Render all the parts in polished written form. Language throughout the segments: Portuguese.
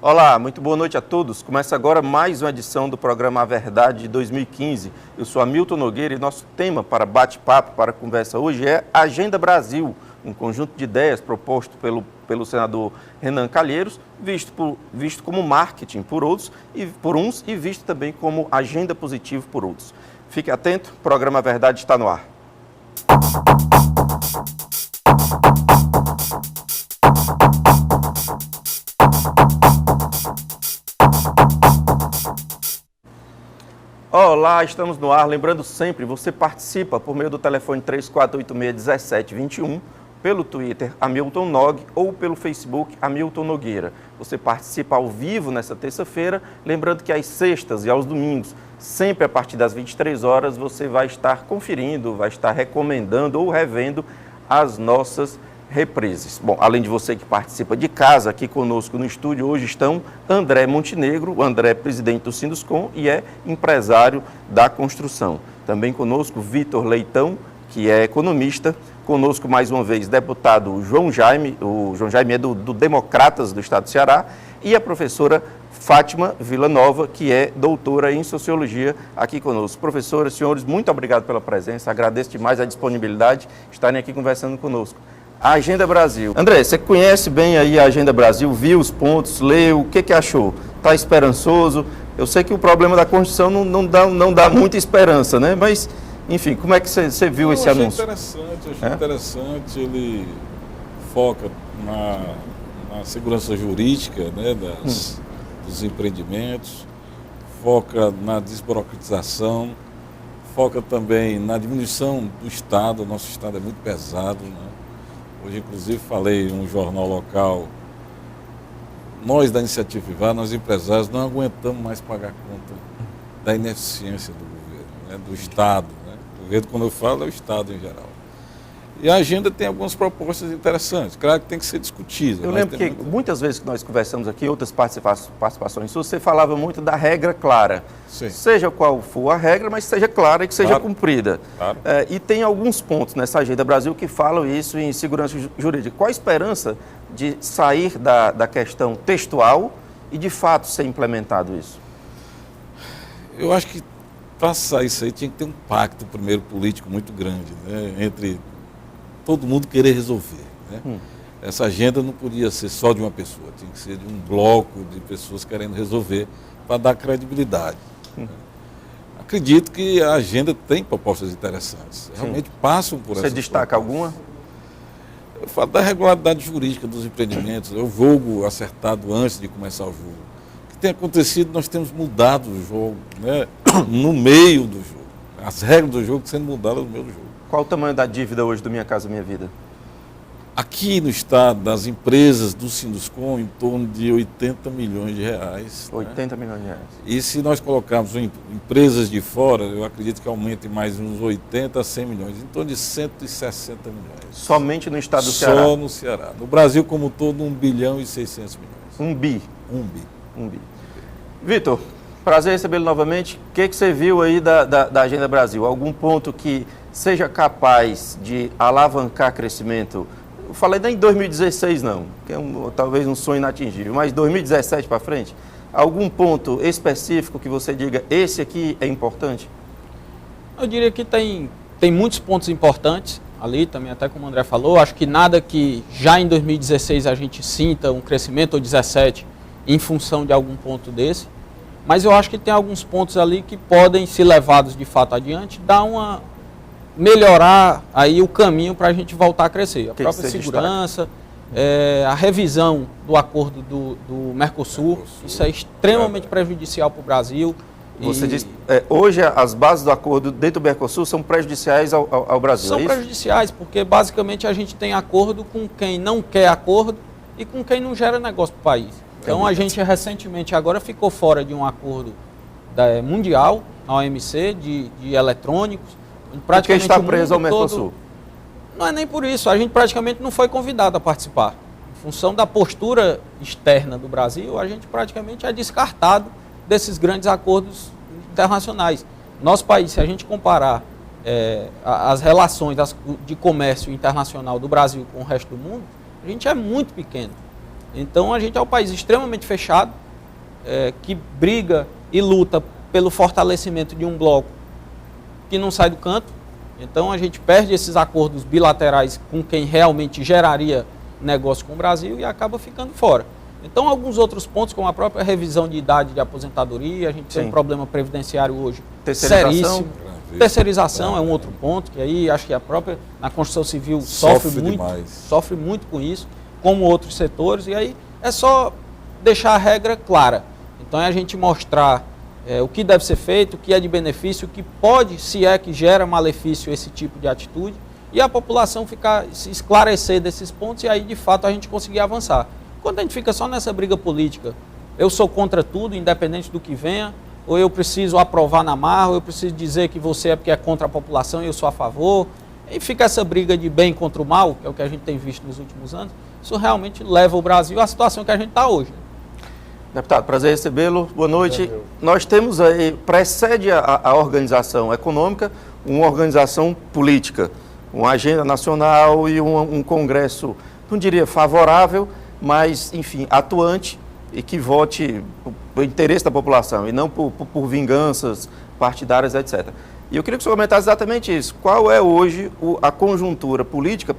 Olá, muito boa noite a todos. Começa agora mais uma edição do programa A Verdade de 2015. Eu sou Hamilton Nogueira e nosso tema para bate-papo, para conversa hoje é Agenda Brasil, um conjunto de ideias proposto pelo senador Renan Calheiros, visto como marketing por uns e visto também como agenda positiva por outros. Fique atento, o programa A Verdade está no ar. Olá, estamos no ar. Lembrando sempre, você participa por meio do telefone 3486-1721, pelo Twitter Hamilton Nog ou pelo Facebook Hamilton Nogueira. Você participa ao vivo nessa terça-feira, lembrando que às sextas e aos domingos, sempre a partir das 23 horas, você vai estar conferindo, vai estar recomendando ou revendo as nossas reprises. Bom, além de você que participa de casa, aqui conosco no estúdio hoje estão André Montenegro, o André é presidente do Sinduscom e é empresário da construção. Também conosco Vitor Leitão, que é economista. Conosco mais uma vez deputado João Jaime, o João Jaime é do Democratas do Estado do Ceará, e a professora Fátima Villanova, que é doutora em Sociologia, aqui conosco. Professoras, senhores, muito obrigado pela presença, agradeço demais a disponibilidade de estarem aqui conversando conosco. A Agenda Brasil. André, você conhece bem aí a Agenda Brasil, viu os pontos, leu, o que achou? Está esperançoso? Eu sei que o problema da Constituição não dá muita esperança, né? Mas, enfim, como é que você viu esse anúncio? Achei interessante, ele foca na segurança jurídica, né, dos empreendimentos, foca na desburocratização, foca também na diminuição do Estado. O nosso Estado é muito pesado, né? Hoje, inclusive, falei em um jornal local, nós da iniciativa privada, nós empresários, não aguentamos mais pagar conta da ineficiência do governo, né, do Estado. Né? O governo, quando eu falo, é o Estado em geral. E a agenda tem algumas propostas interessantes, claro que tem que ser discutida. Eu lembro que muitas vezes que nós conversamos aqui, outras participações suas, você falava muito da regra clara. Sim. Seja qual for a regra, mas seja clara e que seja cumprida. Claro. E tem alguns pontos nessa Agenda Brasil que falam isso em segurança jurídica. Qual a esperança de sair da questão textual e de fato ser implementado isso? Eu acho que para sair isso aí tinha que ter um pacto primeiro político muito grande, né, entre todo mundo querer resolver. Né? Essa agenda não podia ser só de uma pessoa, tinha que ser de um bloco de pessoas querendo resolver para dar credibilidade. Né? Acredito que a agenda tem propostas interessantes, realmente passam por essas. Você destaca alguma? Eu falo da regularidade jurídica dos empreendimentos, o jogo acertado antes de começar o jogo. O que tem acontecido, nós temos mudado o jogo, né? No meio do jogo. As regras do jogo sendo mudadas no meio do jogo. Qual o tamanho da dívida hoje do Minha Casa Minha Vida? Aqui no estado, das empresas do Sinduscom, em torno de 80 milhões de reais. 80 milhões de reais. E se nós colocarmos empresas de fora, eu acredito que aumente mais uns 80 a 100 milhões, em torno de 160 milhões. Somente no estado do Ceará? Só no Ceará. No Brasil como um todo, 1 bilhão e 600 milhões. Um bi? Um bi. Vitor, prazer recebê-lo novamente. O que você viu aí da Agenda Brasil? Algum ponto que seja capaz de alavancar crescimento? Eu falei nem em 2016 não, que é talvez um sonho inatingível, mas 2017 para frente, algum ponto específico que você diga, esse aqui é importante? Eu diria que tem muitos pontos importantes ali, também até como o André falou, acho que nada que já em 2016 a gente sinta um crescimento, ou 2017, em função de algum ponto desse, mas eu acho que tem alguns pontos ali que podem, se levados de fato adiante, melhorar aí o caminho para a gente voltar a crescer. A própria segurança, a revisão do acordo do Mercosul, isso é extremamente prejudicial para o Brasil. Você diz, hoje as bases do acordo dentro do Mercosul são prejudiciais ao Brasil, São prejudiciais, porque basicamente a gente tem acordo com quem não quer acordo e com quem não gera negócio para o país. Então a gente recentemente agora ficou fora de um acordo mundial, na OMC, de eletrônicos. Porque está preso ao Mercosul? Não é nem por isso, a gente praticamente não foi convidado a participar. Em função da postura externa do Brasil, a gente praticamente é descartado desses grandes acordos internacionais. Nosso país, se a gente comparar as relações de comércio internacional do Brasil com o resto do mundo, a gente é muito pequeno. Então a gente é um país extremamente fechado, que briga e luta pelo fortalecimento de um bloco que não sai do canto. Então a gente perde esses acordos bilaterais com quem realmente geraria negócio com o Brasil e acaba ficando fora. Então alguns outros pontos, como a própria revisão de idade de aposentadoria, a gente tem um problema previdenciário hoje seríssimo. Terceirização é um outro ponto, que aí acho que na construção civil sofre muito com isso, como outros setores, e aí é só deixar a regra clara. Então é a gente mostrar o que deve ser feito, o que é de benefício, o que pode, se é que gera malefício esse tipo de atitude, e a população se esclarecer desses pontos e aí de fato a gente conseguir avançar. Quando a gente fica só nessa briga política, eu sou contra tudo, independente do que venha, ou eu preciso aprovar na marra, ou eu preciso dizer que você é porque é contra a população e eu sou a favor, e fica essa briga de bem contra o mal, que é o que a gente tem visto nos últimos anos, isso realmente leva o Brasil à situação que a gente está hoje. Deputado, prazer recebê-lo. Boa noite. Nós temos aí, precede a organização econômica, uma organização política, uma agenda nacional e um congresso, não diria favorável, mas, enfim, atuante e que vote pelo interesse da população e não por vinganças partidárias, etc. E eu queria que o senhor comentasse exatamente isso. Qual é hoje a conjuntura política,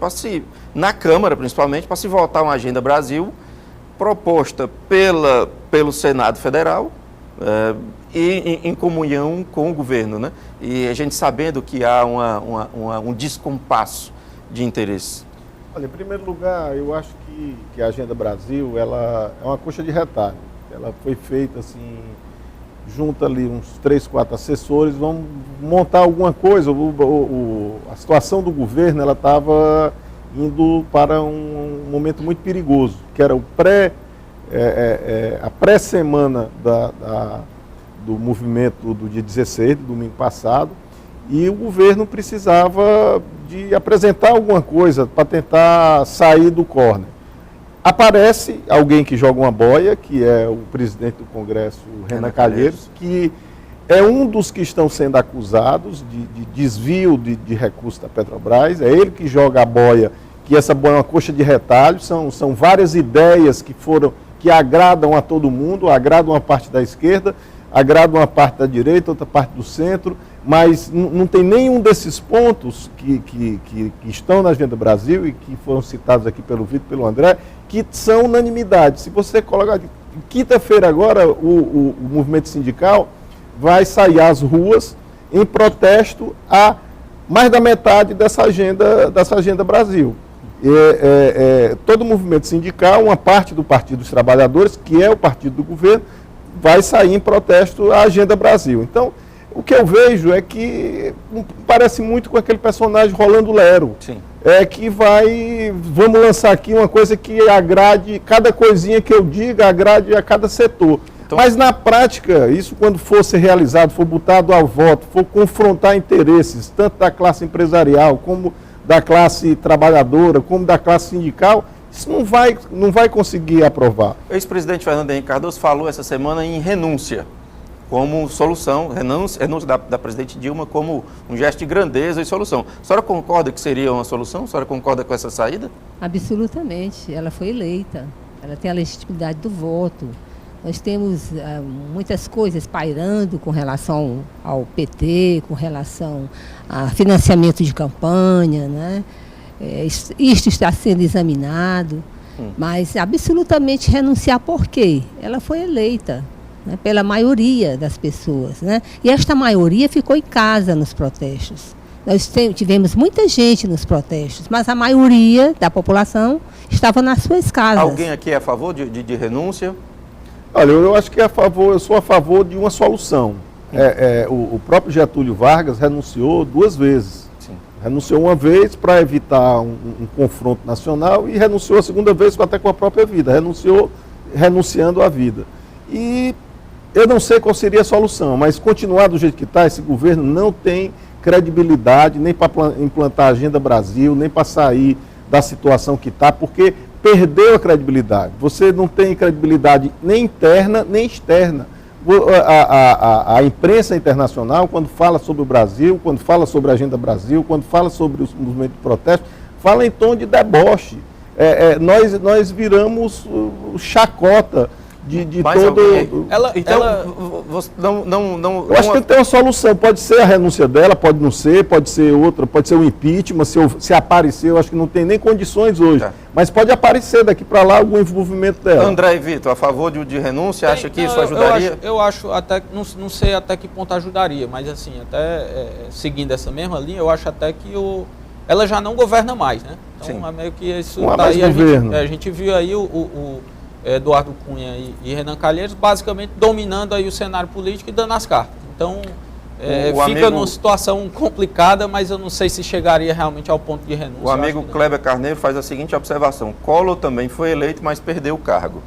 na Câmara principalmente, para se votar uma Agenda Brasil proposta pelo Senado Federal e em comunhão com o governo, né? E a gente sabendo que há um descompasso de interesse. Olha, em primeiro lugar, eu acho que a Agenda Brasil, ela é uma coxa de retalho. Ela foi feita assim, junta ali uns 3, 4 assessores, vão montar alguma coisa. A situação do governo, ela estava indo para um momento muito perigoso, que era a pré-semana do movimento do dia 16, do domingo passado, e o governo precisava de apresentar alguma coisa para tentar sair do córner. Aparece alguém que joga uma boia, que é o presidente do Congresso, Renan Calheiros, que é um dos que estão sendo acusados de desvio de recursos da Petrobras. É ele que joga a boia, que essa boia é uma coxa de retalho, são várias ideias que agradam a todo mundo, agradam uma parte da esquerda, agradam uma parte da direita, outra parte do centro, mas não tem nenhum desses pontos que estão na Agenda Brasil e que foram citados aqui pelo Vitor e pelo André, que são unanimidade. Se você colocar, quinta-feira agora, o movimento sindical vai sair às ruas em protesto a mais da metade dessa Agenda Brasil. Todo movimento sindical, uma parte do Partido dos Trabalhadores, que é o partido do governo, vai sair em protesto à Agenda Brasil. Então, o que eu vejo é que parece muito com aquele personagem Rolando Lero. Sim. Vamos lançar aqui uma coisa que agrade, cada coisinha que eu diga, agrade a cada setor. Então, mas na prática, isso quando for ser realizado, for botado ao voto, for confrontar interesses, tanto da classe empresarial, como da classe trabalhadora, como da classe sindical, isso não vai conseguir aprovar. O ex-presidente Fernando Henrique Cardoso falou essa semana em renúncia como solução, renúncia da presidente Dilma como um gesto de grandeza e solução. A senhora concorda que seria uma solução? A senhora concorda com essa saída? Absolutamente. Ela foi eleita, ela tem a legitimidade do voto. Nós temos muitas coisas pairando com relação ao PT, com relação a financiamento de campanha, né? Isto está sendo examinado, mas absolutamente renunciar por quê? Ela foi eleita, né, pela maioria das pessoas, né? E esta maioria ficou em casa nos protestos. Nós tivemos muita gente nos protestos, mas a maioria da população estava nas suas casas. Alguém aqui é a favor de renúncia? Olha, eu acho que eu sou a favor de uma solução. O próprio Getúlio Vargas renunciou 2 vezes. Sim. Renunciou uma vez para evitar um confronto nacional e renunciou a segunda vez até com a própria vida. Renunciando à vida. E eu não sei qual seria a solução, mas continuar do jeito que está, esse governo não tem credibilidade nem para implantar a Agenda Brasil, nem para sair da situação que está, porque perdeu a credibilidade. Você não tem credibilidade nem interna, nem externa. A imprensa internacional, quando fala sobre o Brasil, quando fala sobre a Agenda Brasil, quando fala sobre os movimentos de protesto, fala em tom de deboche. nós viramos chacota de Mais todo... alguém? Então, Eu acho que tem que ter uma solução. Pode ser a renúncia dela, pode não ser, pode ser outra, pode ser o impeachment, se aparecer, eu acho que não tem nem condições hoje. Tá. Mas pode aparecer daqui para lá algum envolvimento dela. André e Vitor, a favor de renúncia, acha que isso ajudaria? Eu acho até, não sei até que ponto ajudaria, mas assim, até seguindo essa mesma linha, eu acho até que ela já não governa mais, né? Então Sim. é meio que isso Não há tá mais aí, governo. a gente viu aí o Eduardo Cunha e Renan Calheiros basicamente dominando aí o cenário político e dando as cartas. Então fica numa situação complicada, mas eu não sei se chegaria realmente ao ponto de renúncia. O amigo Kleber Carneiro faz a seguinte observação: Collor também foi eleito, mas perdeu o cargo.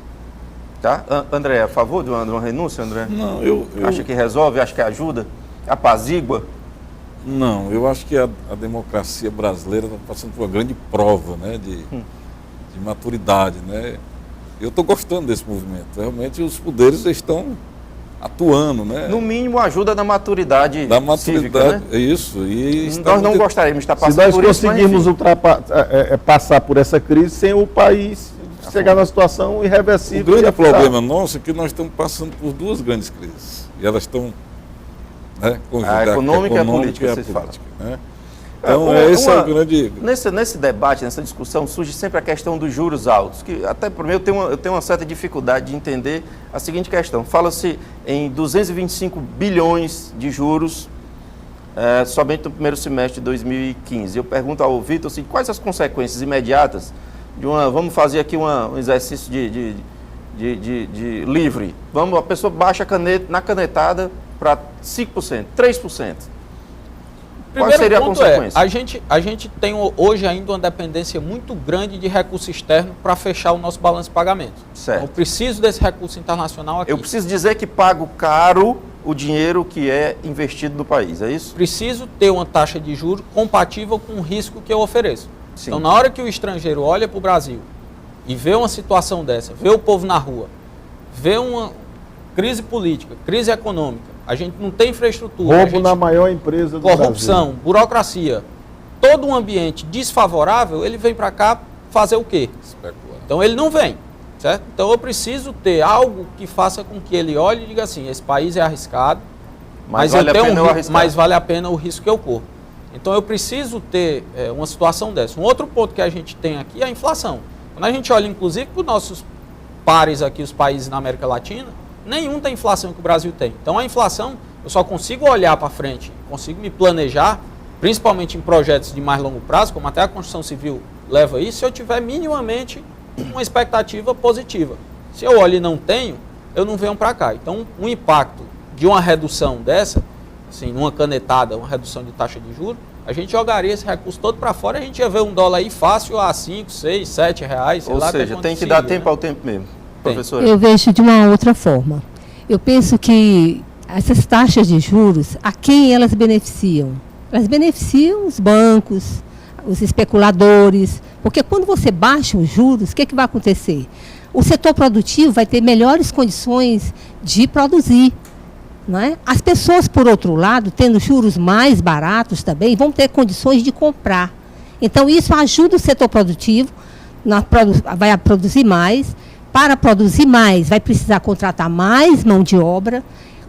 Tá? André, a favor de uma renúncia, André? Não, eu Acha que resolve? Acha que ajuda? Apazigua? Não, eu acho que a democracia brasileira está passando por uma grande prova, né, de maturidade, né? Eu estou gostando desse movimento. Realmente os poderes estão atuando, né? No mínimo ajuda na maturidade, Da maturidade, cívica, né? é isso. E Nós não gostaríamos de estar Se passando nós por isso, mas, conseguirmos enfim. passar por essa crise sem o país chegar numa situação irreversível. O grande e afundar. problema nosso é que nós estamos passando por duas grandes crises. E elas estão... Né, A econômica e a política, vocês falam. né? Então, esse é o grande... Nesse debate, nessa discussão, surge sempre a questão dos juros altos, que até para mim eu tenho uma certa dificuldade de entender a seguinte questão. Fala-se em 225 bilhões de juros somente no primeiro semestre de 2015. Eu pergunto ao Vitor assim, quais as consequências imediatas de vamos fazer aqui um exercício de livre. A pessoa baixa na canetada para 5%, 3%. Qual seria a consequência? A gente tem hoje ainda uma dependência muito grande de recurso externo para fechar o nosso balanço de pagamento. Certo. Então, eu preciso desse recurso internacional aqui. Eu preciso dizer que pago caro o dinheiro que é investido no país, é isso? Preciso ter uma taxa de juros compatível com o risco que eu ofereço. Sim. Então, na hora que o estrangeiro olha para o Brasil e vê uma situação dessa, vê o povo na rua, vê uma crise política, crise econômica, a gente não tem infraestrutura. Roubo na maior empresa do corrupção, Brasil. burocracia, todo um ambiente desfavorável, ele vem para cá fazer o quê? Especular. Então ele não vem, certo? Então eu preciso ter algo que faça com que ele olhe e diga assim, esse país é arriscado, mas vale a pena o risco que eu corro. Então eu preciso ter uma situação dessa. Um outro ponto que a gente tem aqui é a inflação. Quando a gente olha inclusive para os nossos pares aqui, os países na América Latina, nenhum tem inflação que o Brasil tem. Então a inflação, eu só consigo olhar para frente, consigo me planejar, principalmente em projetos de mais longo prazo, como até a construção civil leva isso, se eu tiver minimamente uma expectativa positiva. Se eu olho e não tenho, eu não venho para cá. Então o impacto de uma redução dessa, assim, numa canetada, uma redução de taxa de juros, a gente jogaria esse recurso todo para fora e a gente ia ver um dólar aí fácil a 5, 6, 7 reais, sei lá. Ou seja, tem que dar tempo ao tempo mesmo. Professora. Eu vejo de uma outra forma. Eu penso que essas taxas de juros, a quem elas beneficiam? Elas beneficiam os bancos, os especuladores, porque quando você baixa os juros, o que vai acontecer? O setor produtivo vai ter melhores condições de produzir. Não é? As pessoas, por outro lado, tendo juros mais baratos também, vão ter condições de comprar. Então, isso ajuda o setor produtivo, vai produzir mais. Para produzir mais, vai precisar contratar mais mão de obra,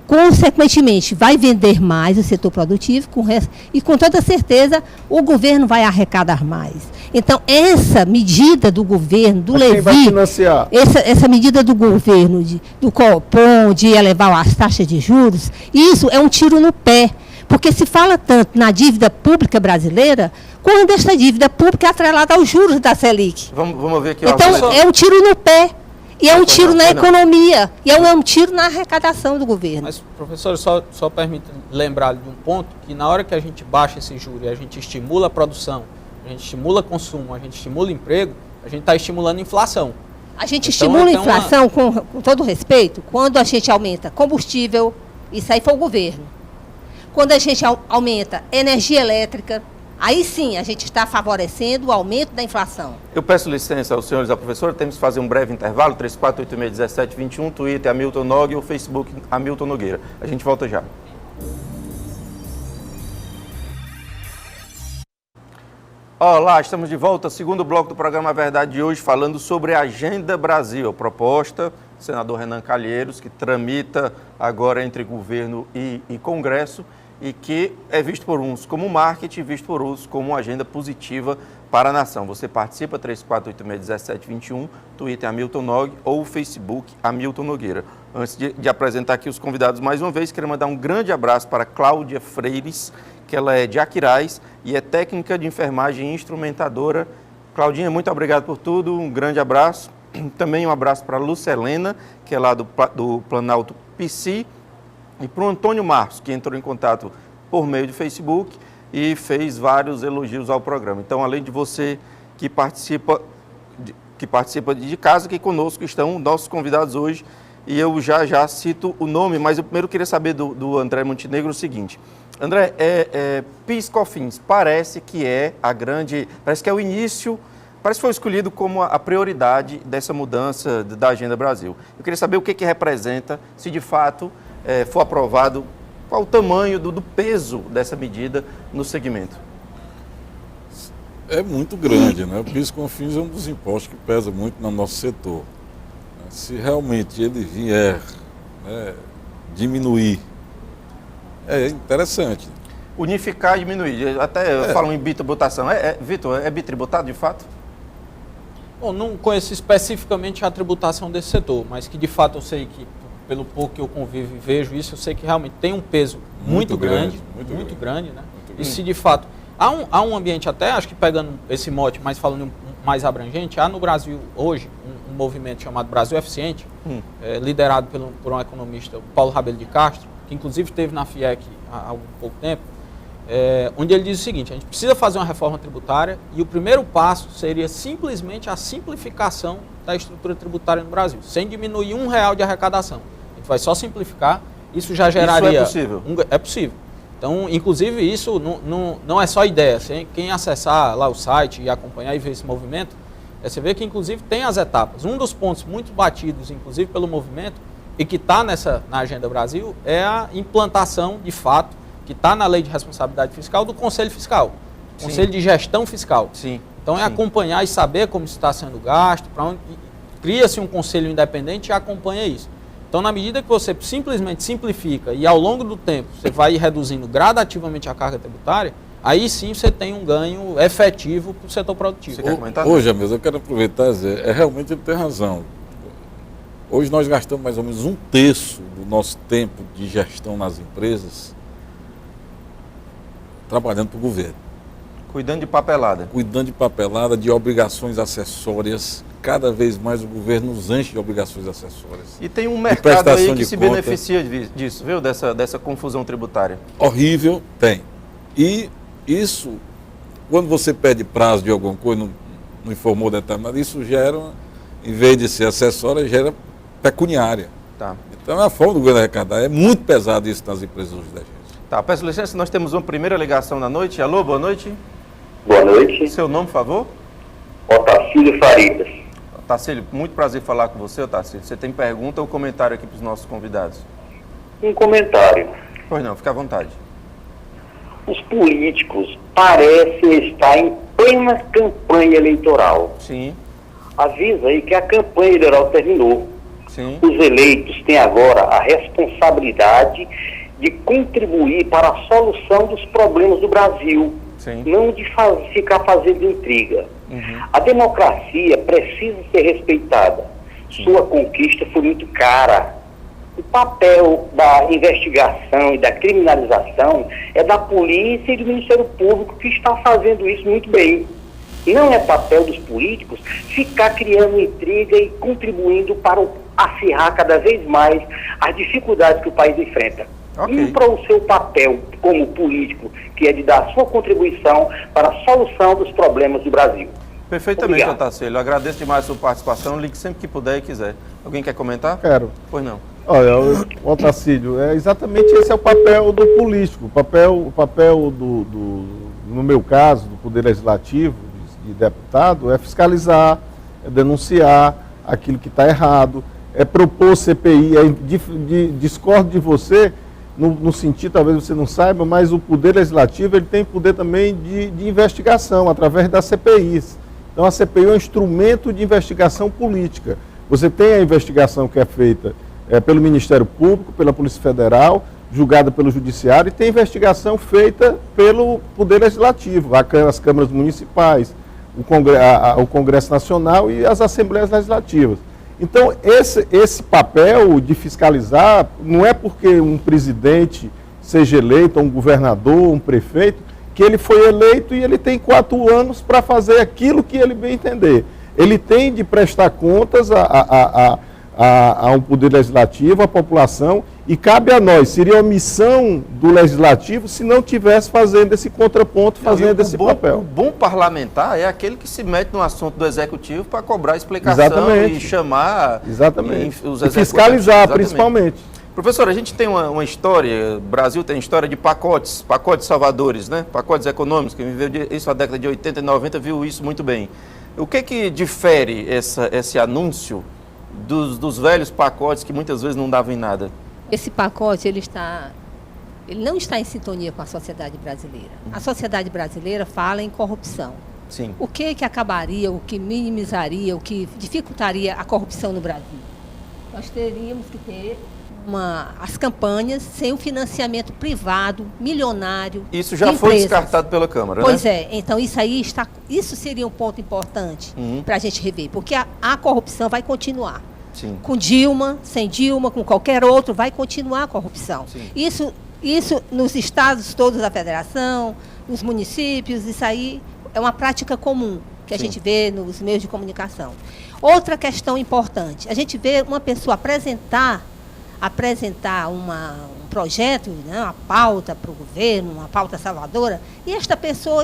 consequentemente, vai vender mais o setor produtivo e, com toda certeza, o governo vai arrecadar mais. Então, essa medida do governo, do Levi, vai financiar? Essa medida do governo, do Copom, de elevar as taxas de juros, isso é um tiro no pé. Porque se fala tanto na dívida pública brasileira, quando essa dívida pública é atrelada aos juros da Selic. Vamos ver aqui. Então, é um tiro no pé. E é um tiro na economia, e é um tiro na arrecadação do governo. Mas, professor, só permite lembrar de um ponto, que na hora que a gente baixa esse juro e a gente estimula a produção, a gente estimula consumo, a gente estimula emprego, a gente está estimulando a inflação. A gente estimula a inflação, com todo respeito, quando a gente aumenta combustível, isso aí foi o governo. Quando a gente aumenta energia elétrica, aí sim a gente está favorecendo o aumento da inflação. Eu peço licença aos senhores e à professora, temos que fazer um breve intervalo, 34861721, Twitter Hamilton Nog ou Facebook Hamilton Nogueira. A gente volta já. Olá, estamos de volta, segundo bloco do programa Verdade de hoje, falando sobre a Agenda Brasil, a proposta do senador Renan Calheiros, que tramita agora entre governo e Congresso e que é visto por uns como marketing, visto por outros como uma agenda positiva para a nação. Você participa, 3486-1721, Twitter Hamilton Nog ou Facebook Hamilton Nogueira. Antes de apresentar aqui os convidados mais uma vez, quero mandar um grande abraço para Cláudia Freires, que ela é de Aquiraz e é técnica de enfermagem e instrumentadora. Claudinha, muito obrigado por tudo, um grande abraço. Também um abraço para a Lucelena, que é lá do Planalto PC, e para o Antônio Marcos, que entrou em contato por meio de Facebook e fez vários elogios ao programa. Então, além de você que participa de casa, aqui conosco estão nossos convidados hoje, e eu já cito o nome, mas eu primeiro queria saber do André Montenegro o seguinte. André, PIS/COFINS parece que é o início, parece que foi escolhido como a prioridade dessa mudança da Agenda Brasil. Eu queria saber o que representa, se de fato for aprovado, qual o tamanho do peso dessa medida no segmento. É muito grande, né? O PIS/COFINS é um dos impostos que pesa muito no nosso setor. Se realmente ele vier diminuir, é interessante. Unificar e diminuir, até falam em bitributação. Vitor, é bitributado de fato? Bom, não conheço especificamente a tributação desse setor, mas que de fato eu sei que, pelo pouco que eu convivo e vejo isso, eu sei que realmente tem um peso muito grande, né? E se de fato... Há um ambiente até, acho que pegando esse mote, mas falando mais abrangente, há no Brasil hoje um movimento chamado Brasil Eficiente, liderado por um economista, Paulo Rabelo de Castro, que inclusive esteve na FIEC há algum pouco tempo, onde ele diz o seguinte: a gente precisa fazer uma reforma tributária e o primeiro passo seria simplesmente a simplificação da estrutura tributária no Brasil, sem diminuir R$1 de arrecadação. A gente vai só simplificar, isso já geraria... Isso é possível? É possível. Então, inclusive, isso não é só ideia. Quem acessar lá o site e acompanhar e ver esse movimento, você vê que, inclusive, tem as etapas. Um dos pontos muito batidos, inclusive, pelo movimento, e que está na Agenda Brasil, é a implantação, de fato, que está na Lei de Responsabilidade Fiscal, do Conselho Fiscal. Sim. Conselho de Gestão Fiscal. Sim. Então, acompanhar e saber como está sendo gasto, para onde cria-se um conselho independente e acompanha isso. Então, na medida que você simplesmente simplifica e ao longo do tempo você vai reduzindo gradativamente a carga tributária, aí sim você tem um ganho efetivo para o setor produtivo. Você quer comentar? Hoje, mesmo, eu quero aproveitar e dizer, realmente ele tem razão. Hoje nós gastamos mais ou menos 1/3 do nosso tempo de gestão nas empresas trabalhando para o governo. Cuidando de papelada. Cuidando de papelada, de obrigações acessórias. Cada vez mais o governo nos enche de obrigações acessórias. E tem um mercado aí que se beneficia disso, viu? Dessa confusão tributária. Horrível, tem. E isso, quando você pede prazo de alguma coisa, não informou determinado, isso gera, em vez de ser acessória, gera pecuniária. Tá. Então é a forma do governo arrecadar. É muito pesado isso nas empresas hoje da gente. Tá, peço licença, nós temos uma primeira ligação na noite. Alô, boa noite. Boa noite. Seu nome, por favor? Otacílio Faridas. Otacílio, muito prazer falar com você, Otacílio. Você tem pergunta ou comentário aqui para os nossos convidados? Um comentário. Pois não, fica à vontade. Os políticos parecem estar em plena campanha eleitoral. Sim. Avisa aí que a campanha eleitoral terminou. Sim. Os eleitos têm agora a responsabilidade de contribuir para a solução dos problemas do Brasil. Sim. Não de ficar fazendo intriga. A democracia precisa ser respeitada. Sua conquista foi muito cara. O papel da investigação e da criminalização é da polícia e do Ministério Público, que está fazendo isso muito bem. Não é papel dos políticos ficar criando intriga e contribuindo para acirrar cada vez mais as dificuldades que o país enfrenta. Okay. Para o seu papel como político, que é de dar a sua contribuição para a solução dos problemas do Brasil. Perfeitamente, Obrigado. Otacílio. Agradeço demais a sua participação. Ligue sempre que puder e quiser. Alguém quer comentar? Quero. Pois não. Olha, Otacílio, exatamente esse é o papel do político. O papel no meu caso, do Poder Legislativo, de deputado, é fiscalizar, é denunciar aquilo que está errado, é propor CPI. Discordo de você no sentido, talvez você não saiba, mas o Poder Legislativo ele tem poder também de investigação, através das CPIs. Então, a CPI é um instrumento de investigação política. Você tem a investigação que é feita pelo Ministério Público, pela Polícia Federal, julgada pelo Judiciário, e tem investigação feita pelo Poder Legislativo, as câmaras municipais, o Congresso Nacional e as Assembleias Legislativas. Então, esse papel de fiscalizar, não é porque um presidente seja eleito, ou um governador, um prefeito, que ele foi eleito e ele tem 4 anos para fazer aquilo que ele bem entender. Ele tem de prestar contas a um poder legislativo, à população, e cabe a nós, seria uma missão do legislativo se não tivesse fazendo esse contraponto, fazendo esse papel. O bom parlamentar é aquele que se mete no assunto do executivo para cobrar explicação. Exatamente. E chamar Exatamente. os E fiscalizar, exatamente. principalmente. Professor, a gente tem uma história, o Brasil tem história de pacotes salvadores, né? Pacotes econômicos, quem viveu isso na década de 80 e 90 viu isso muito bem. O que difere esse anúncio dos velhos pacotes que muitas vezes não davam em nada? Esse pacote, ele não está em sintonia com a sociedade brasileira. A sociedade brasileira fala em corrupção. Sim. O que acabaria, o que minimizaria, o que dificultaria a corrupção no Brasil? Nós teríamos que ter as campanhas sem o financiamento privado, milionário. Isso já foi descartado pela Câmara, pois né? É, então isso seria um ponto importante para a gente rever, porque a corrupção vai continuar. Sim. Com Dilma, sem Dilma, com qualquer outro, vai continuar a corrupção. Sim. Isso nos estados todos da federação, nos municípios, isso aí é uma prática comum que a gente vê nos meios de comunicação. Outra questão importante, a gente vê uma pessoa apresentar um projeto, né, uma pauta para o governo, uma pauta salvadora, e esta pessoa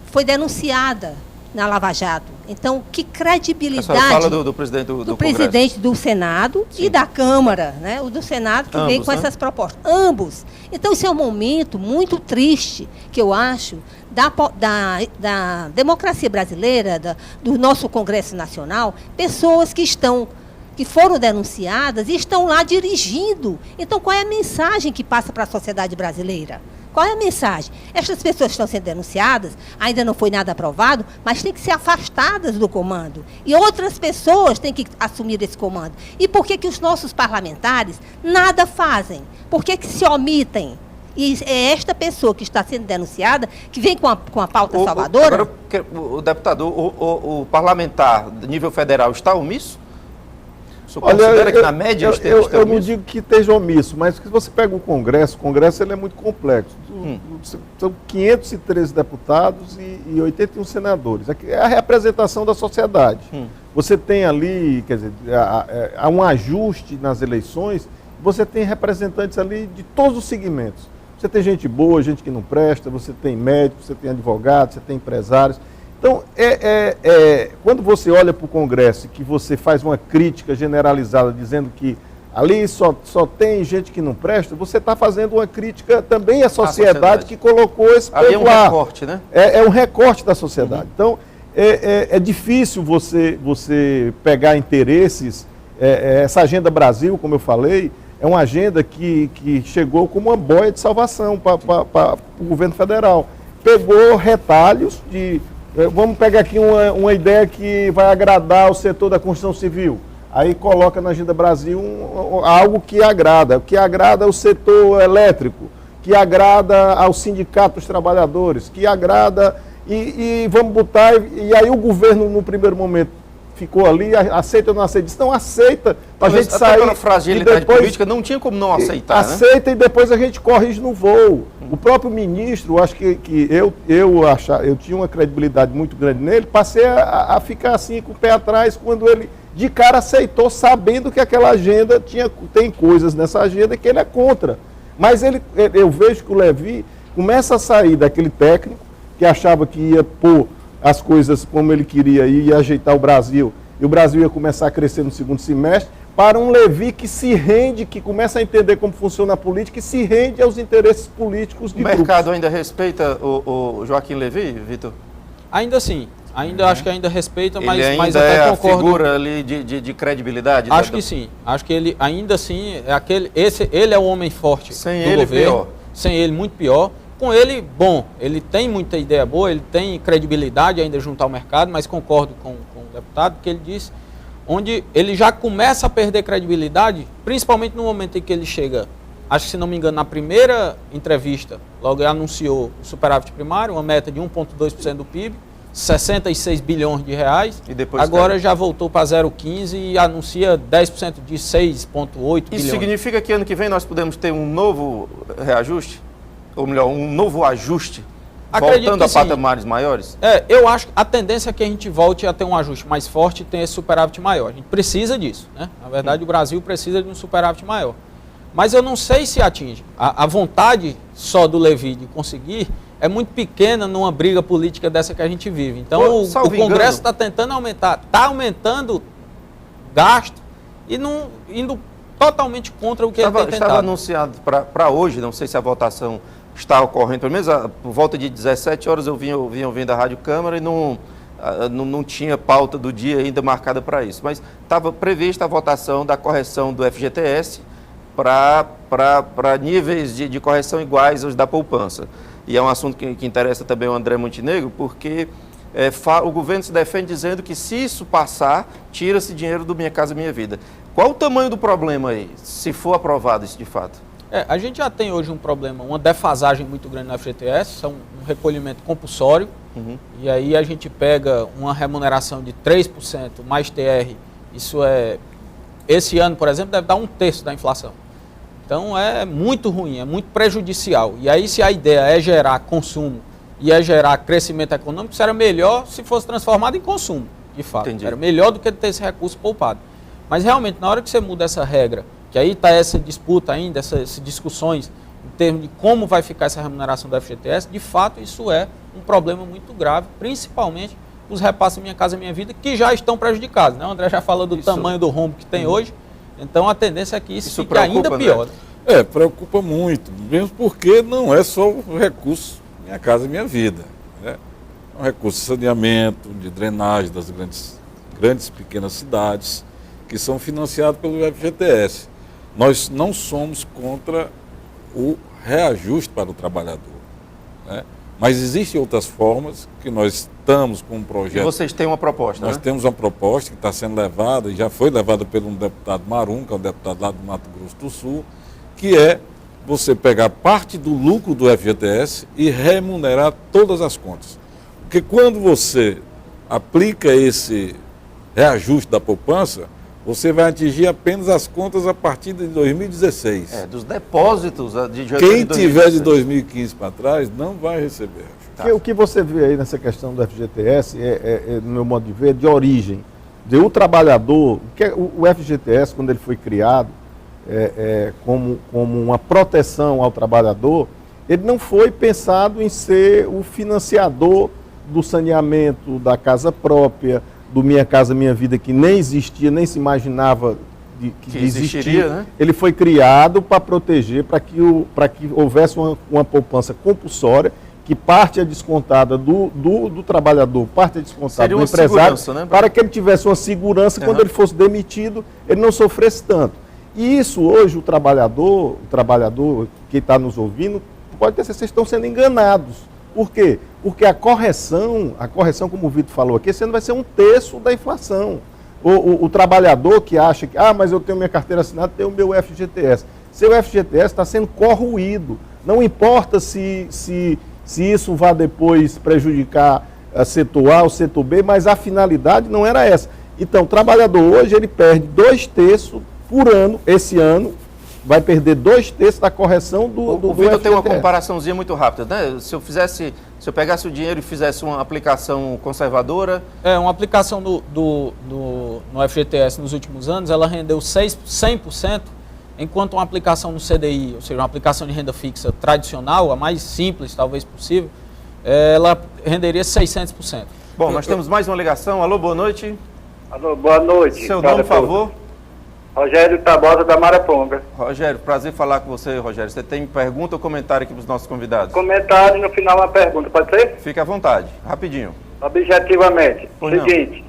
foi denunciada na Lava Jato. Então, que credibilidade... A senhora fala do presidente do presidente do Senado e da Câmara, né, o do Senado que vem com essas propostas. Ambos. Então, isso é um momento muito triste, que eu acho, da democracia brasileira, do nosso Congresso Nacional, pessoas que foram denunciadas e estão lá dirigindo. Então, qual é a mensagem que passa para a sociedade brasileira? Qual é a mensagem? Estas pessoas estão sendo denunciadas, ainda não foi nada aprovado, mas têm que ser afastadas do comando. E outras pessoas têm que assumir esse comando. E por que os nossos parlamentares nada fazem? Por que se omitem? E é esta pessoa que está sendo denunciada, que vem com a pauta salvadora... Agora, o deputado, o parlamentar de nível federal está omisso? O senhor considera que na média eu não digo que esteja omisso, mas que você pega o Congresso ele é muito complexo. São 513 deputados e 81 senadores. É a representação da sociedade. Você tem ali, quer dizer, há um ajuste nas eleições, você tem representantes ali de todos os segmentos. Você tem gente boa, gente que não presta, você tem médicos, você tem advogados, você tem empresários. Então, quando você olha para o Congresso e que você faz uma crítica generalizada dizendo que ali só tem gente que não presta, você está fazendo uma crítica também à sociedade que colocou esse povo ali é um lá. recorte, né? É um recorte da sociedade. Então, é difícil você pegar interesses. Essa Agenda Brasil, como eu falei, é uma agenda que chegou como uma boia de salvação para o governo federal. Pegou retalhos de... Vamos pegar aqui uma ideia que vai agradar o setor da construção civil. Aí coloca na Agenda Brasil algo que agrada o setor elétrico, que agrada ao sindicato dos trabalhadores, que agrada... E vamos botar... E aí o governo, no primeiro momento, ficou ali, aceita ou não aceita? Não aceita, para a gente sair... Até pela fragilidade política, não tinha como não aceitar, aceita, né? E depois a gente corrige no voo. O próprio ministro, acho que eu tinha uma credibilidade muito grande nele, passei a ficar assim com o pé atrás quando ele de cara aceitou, sabendo que aquela agenda tem coisas nessa agenda que ele é contra. Mas eu vejo que o Levi começa a sair daquele técnico que achava que ia pôr as coisas como ele queria e ia ajeitar o Brasil, e o Brasil ia começar a crescer no segundo semestre, para um Levi que se rende, que começa a entender como funciona a política e se rende aos interesses políticos de grupos. O mercado ainda respeita o Joaquim Levy, Vitor? Ainda assim, Ainda acho que ainda respeita, Ele mas ainda até é concordo. a figura ali de credibilidade? Acho que sim. Acho que ele ainda assim é ele é o homem forte Sem do ele, governo. pior. Sem ele, muito pior. Com ele, bom, ele tem muita ideia boa, ele tem credibilidade ainda junto ao mercado, mas concordo com o deputado que ele disse, onde ele já começa a perder credibilidade, principalmente no momento em que ele chega, acho que se não me engano, na primeira entrevista, logo ele anunciou o superávit primário, uma meta de 1,2% do PIB, 66 bilhões de reais, E depois agora cai. já voltou para 0,15 e anuncia 10% de 6,8 bilhões. Isso significa que ano que vem nós podemos ter um novo reajuste? Ou melhor, um novo ajuste? Acredito Voltando que a sim. patamares maiores? Eu acho que a tendência é que a gente volte a ter um ajuste mais forte e tenha esse superávit maior. A gente precisa disso, né? Na verdade, o Brasil precisa de um superávit maior. Mas eu não sei se atinge. A vontade só do Levi de conseguir é muito pequena numa briga política dessa que a gente vive. Então, o Salvo Congresso engano- está tentando aumentar, está aumentando gasto e não indo totalmente contra o que ele tem Estava tentado. anunciado para hoje, não sei se a votação está ocorrendo, pelo menos por volta de 17 horas eu vinha ouvindo a Rádio Câmara e não tinha pauta do dia ainda marcada para isso. Mas estava prevista a votação da correção do FGTS para níveis de correção iguais aos da poupança. E é um assunto que interessa também o André Montenegro, porque o governo se defende dizendo que se isso passar, tira-se dinheiro do Minha Casa Minha Vida. Qual o tamanho do problema aí, se for aprovado isso de fato? A gente já tem hoje um problema, uma defasagem muito grande no FGTS, um recolhimento compulsório, e aí a gente pega uma remuneração de 3% mais TR, esse ano, por exemplo, deve dar 1/3 da inflação. Então é muito ruim, é muito prejudicial. E aí se a ideia é gerar consumo e é gerar crescimento econômico, seria melhor se fosse transformado em consumo, de fato. Entendi. Era melhor do que ter esse recurso poupado. Mas realmente, na hora que você muda essa regra, que aí está essa disputa ainda, essas discussões em termos de como vai ficar essa remuneração do FGTS, de fato isso é um problema muito grave, principalmente os repasses Minha Casa Minha Vida, que já estão prejudicados, né? O André já falou do tamanho do rombo que tem hoje, então a tendência é que isso fique preocupa, ainda pior. né? Preocupa muito, mesmo porque não é só o recurso Minha Casa Minha Vida, né? É um recurso de saneamento, de drenagem das grandes e pequenas cidades, que são financiados pelo FGTS. Nós não somos contra o reajuste para o trabalhador, né? Mas existem outras formas que nós estamos com um projeto. E vocês têm uma proposta, Nós né? temos uma proposta que está sendo levada, e já foi levada pelo deputado Marum, que é um deputado lá do Mato Grosso do Sul, que é você pegar parte do lucro do FGTS e remunerar todas as contas. Porque quando você aplica esse reajuste da poupança, você vai atingir apenas as contas a partir de 2016. Dos depósitos de Quem tiver de 2016. 2015 para trás não vai receber. O que você vê aí nessa questão do FGTS no meu modo de ver, de origem. O trabalhador, o FGTS, quando ele foi criado como uma proteção ao trabalhador, ele não foi pensado em ser o financiador do saneamento, da casa própria, do Minha Casa Minha Vida, que nem existia, nem se imaginava que existiria, né? Ele foi criado para proteger, para que houvesse uma poupança compulsória, que parte é descontada do trabalhador, parte é descontada Seria do uma empresário, segurança, né? para que ele tivesse uma segurança quando ele fosse demitido, ele não sofresse tanto. E isso hoje o trabalhador que está nos ouvindo, pode ter certeza, vocês estão sendo enganados. Por quê? Porque a correção, como o Vitor falou aqui, esse ano vai ser 1/3 da inflação. O trabalhador que acha que, mas eu tenho minha carteira assinada, tenho o meu FGTS. Seu FGTS está sendo corroído. Não importa se isso vai depois prejudicar setor A ou setor B, mas a finalidade não era essa. Então, o trabalhador hoje, ele perde 2/3 por ano, esse ano, vai perder 2/3 da correção do O Vitor tem uma FGTS. comparaçãozinha muito rápida, né? Se eu pegasse o dinheiro e fizesse uma aplicação conservadora... Uma aplicação no FGTS nos últimos anos, ela rendeu 100%, enquanto uma aplicação no CDI, ou seja, uma aplicação de renda fixa tradicional, a mais simples talvez possível, ela renderia 600%. Bom, nós temos mais uma ligação. Alô, boa noite. Alô, boa noite. Seu nome, por favor? Rogério Tabosa, da Maraponga. Rogério, prazer falar com você, Rogério. Você tem pergunta ou comentário aqui para os nossos convidados? Comentário e no final uma pergunta, pode ser? Fique à vontade, rapidinho. Objetivamente, Pois não. seguinte,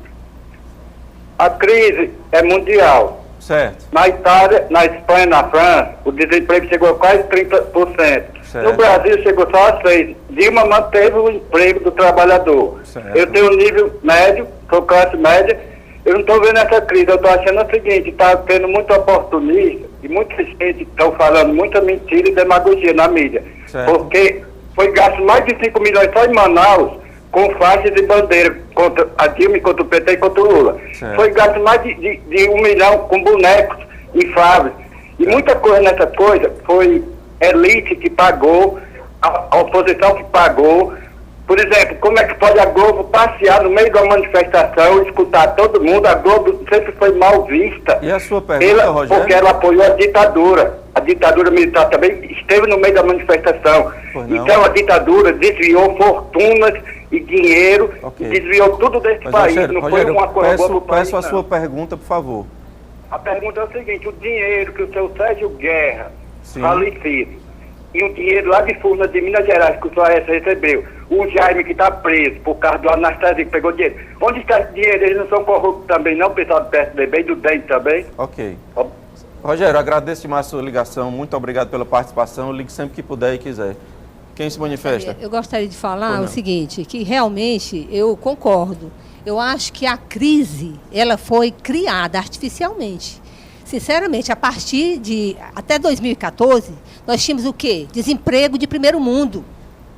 a crise é mundial. Certo. Na Itália, na Espanha, na França, o desemprego chegou a quase 30%. Certo. No Brasil chegou só a 6%. Dilma manteve o emprego do trabalhador. Certo. Eu tenho um nível médio, sou classe média, eu não estou vendo essa crise. Eu estou achando o seguinte, está tendo muito oportunista e muita gente estão falando muita mentira e demagogia na mídia. Certo. Porque foi gasto mais de 5 milhões só em Manaus com faixas de bandeira contra a Dilma, contra o PT e contra o Lula. Certo. Foi gasto mais de 1 milhão com bonecos e fábricas. E muita coisa nessa coisa foi elite que pagou, a oposição que pagou. Por exemplo, como é que pode a Globo passear no meio de uma manifestação, escutar todo mundo? A Globo sempre foi mal vista. E a sua pergunta, Rogério? Porque ela apoiou a ditadura. A ditadura militar também esteve no meio da manifestação. Pois não. Então a ditadura desviou fortunas e dinheiro, Ok. desviou tudo desse Mas, país. Rogério, Não foi uma coisa boa pro país, peço a não. sua pergunta, por favor. A pergunta é o seguinte, o dinheiro que o seu Sérgio Guerra, Sim. falecido, e o dinheiro lá de Furnas de Minas Gerais que o Soares recebeu, o Jaime que está preso por causa do Anastácio que pegou dinheiro. Onde está esse dinheiro? Eles não são corruptos também, não, o pessoal do PSDB e do DEM também? Ok. Rogério, agradeço demais a sua ligação. Muito obrigado pela participação. Ligue sempre que puder e quiser. Quem se manifesta? Eu gostaria de falar Pois não. o seguinte, que realmente eu concordo. Eu acho que a crise, ela foi criada artificialmente. Sinceramente, a partir de até 2014, nós tínhamos o quê? Desemprego de primeiro mundo.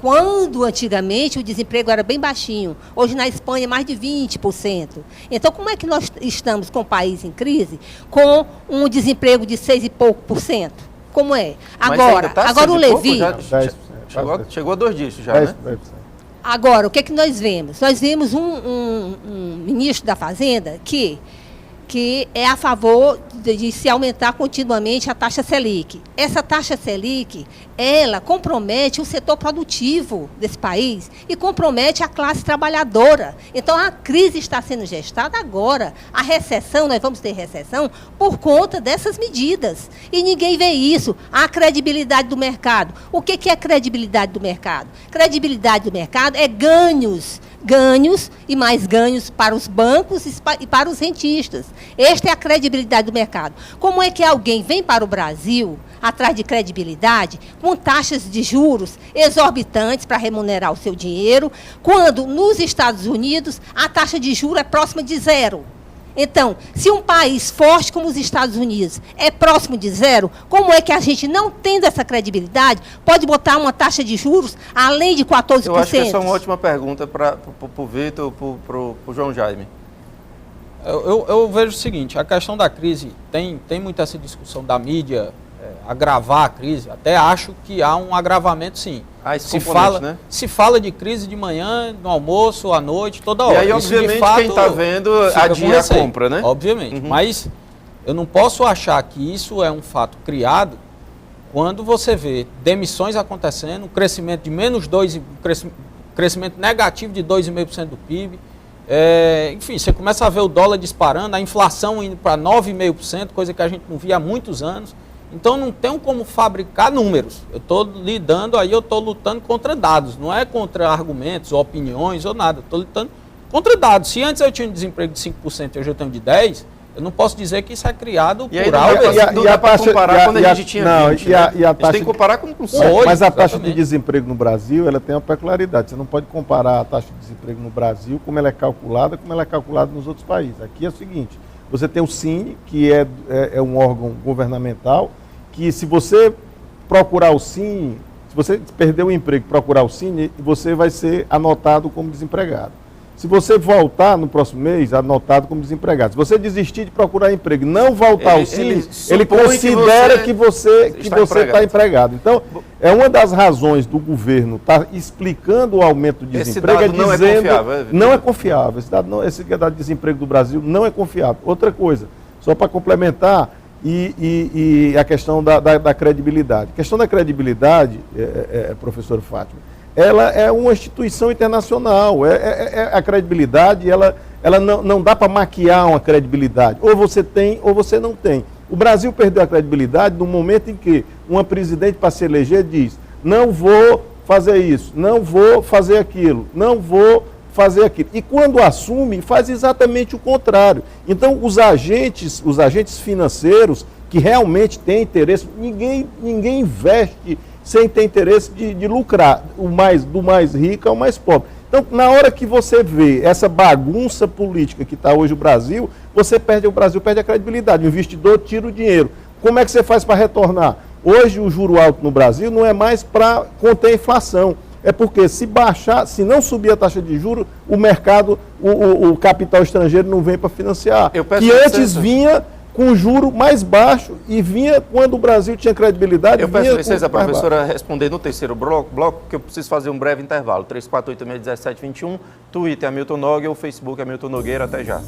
Quando antigamente o desemprego era bem baixinho, hoje na Espanha mais de 20%. Então, como é que nós estamos com o país em crise com um desemprego de 6 e pouco por cento? Como é? Mas Agora, ainda tá agora o 6 e pouco? Levi... Já 10%, chegou a 2 dígitos já, 10%. né? Agora, o que é que nós vemos? Nós vemos um ministro da Fazenda que é a favor de se aumentar continuamente a taxa Selic. Essa taxa Selic, ela compromete o setor produtivo desse país e compromete a classe trabalhadora. Então, a crise está sendo gestada agora. A recessão, nós vamos ter recessão por conta dessas medidas. E ninguém vê isso. A credibilidade do mercado. O que é credibilidade do mercado? Credibilidade do mercado é ganhos e mais ganhos para os bancos e para os rentistas. Esta é a credibilidade do mercado. Como é que alguém vem para o Brasil atrás de credibilidade com taxas de juros exorbitantes para remunerar o seu dinheiro, quando nos Estados Unidos a taxa de juros é próxima de zero? Então, se um país forte como os Estados Unidos é próximo de zero, como é que a gente, não tendo essa credibilidade, pode botar uma taxa de juros além de 14%? Eu acho que essa é uma ótima pergunta para o Vitor, para o João Jaime. Eu vejo o seguinte, a questão da crise, tem muita essa discussão da mídia, agravar a crise, até acho que há um agravamento sim. Esse componente, né? Se fala de crise de manhã, no almoço, à noite, toda hora. E aí, Isso, de obviamente, fato, quem está vendo fica com adia a receio, compra, né? Obviamente, Uhum. mas eu não posso achar que isso é um fato criado quando você vê demissões acontecendo, crescimento de menos 2%, crescimento negativo de 2,5% do PIB. Enfim, você começa a ver o dólar disparando, a inflação indo para 9,5%, coisa que a gente não via há muitos anos. Então não tem como fabricar números. Eu estou lutando contra dados, não é contra argumentos, ou opiniões ou nada. Estou lutando contra dados. Se antes eu tinha um desemprego de 5% e hoje eu tenho de 10%, eu não posso dizer que isso é criado E aí por não algo. dá para comparar quando a gente tinha 20, né? a A gente taxa tem que comparar com Hoje, 100. Mas a taxa de exatamente. desemprego no Brasil, ela tem uma peculiaridade. Você não pode comparar a taxa de desemprego no Brasil como ela é calculada nos outros países. Aqui é o seguinte, você tem o Cine, que é um órgão governamental, que se você procurar o Cine, se você perder o emprego e procurar o Cine, você vai ser anotado como desempregado. Se você voltar no próximo mês, anotado como desempregado. Se você desistir de procurar emprego e não voltar ao Cine, ele considera que você está empregado. Então, é uma das razões do governo estar explicando o aumento de desemprego, dado não é confiável, não é confiável. Esse dado de desemprego do Brasil não é confiável. Outra coisa, só para complementar, e a questão da credibilidade. A questão da credibilidade, professor Fátima, ela é uma instituição internacional. A credibilidade, ela não dá para maquiar uma credibilidade. Ou você tem, ou você não tem. O Brasil perdeu a credibilidade no momento em que uma presidente, para se eleger, diz: não vou fazer isso, não vou fazer aquilo, não vou fazer aquilo. E quando assume, faz exatamente o contrário. Então, os agentes financeiros que realmente têm interesse, ninguém investe sem ter interesse de lucrar, do mais rico ao mais pobre. Então, na hora que você vê essa bagunça política que está hoje o Brasil Brasil perde a credibilidade. O investidor tira o dinheiro. Como é que você faz para retornar? Hoje o juro alto no Brasil não é mais para conter a inflação. É porque se não subir a taxa de juros, o mercado, o capital estrangeiro não vem para financiar. Que antes vinha com juro mais baixo e vinha quando o Brasil tinha credibilidade. Eu peço licença, professora, responder no terceiro bloco, porque eu preciso fazer um breve intervalo. 3486-1721, Twitter Hamilton Nogueira ou Facebook Hamilton Nogueira. Até já.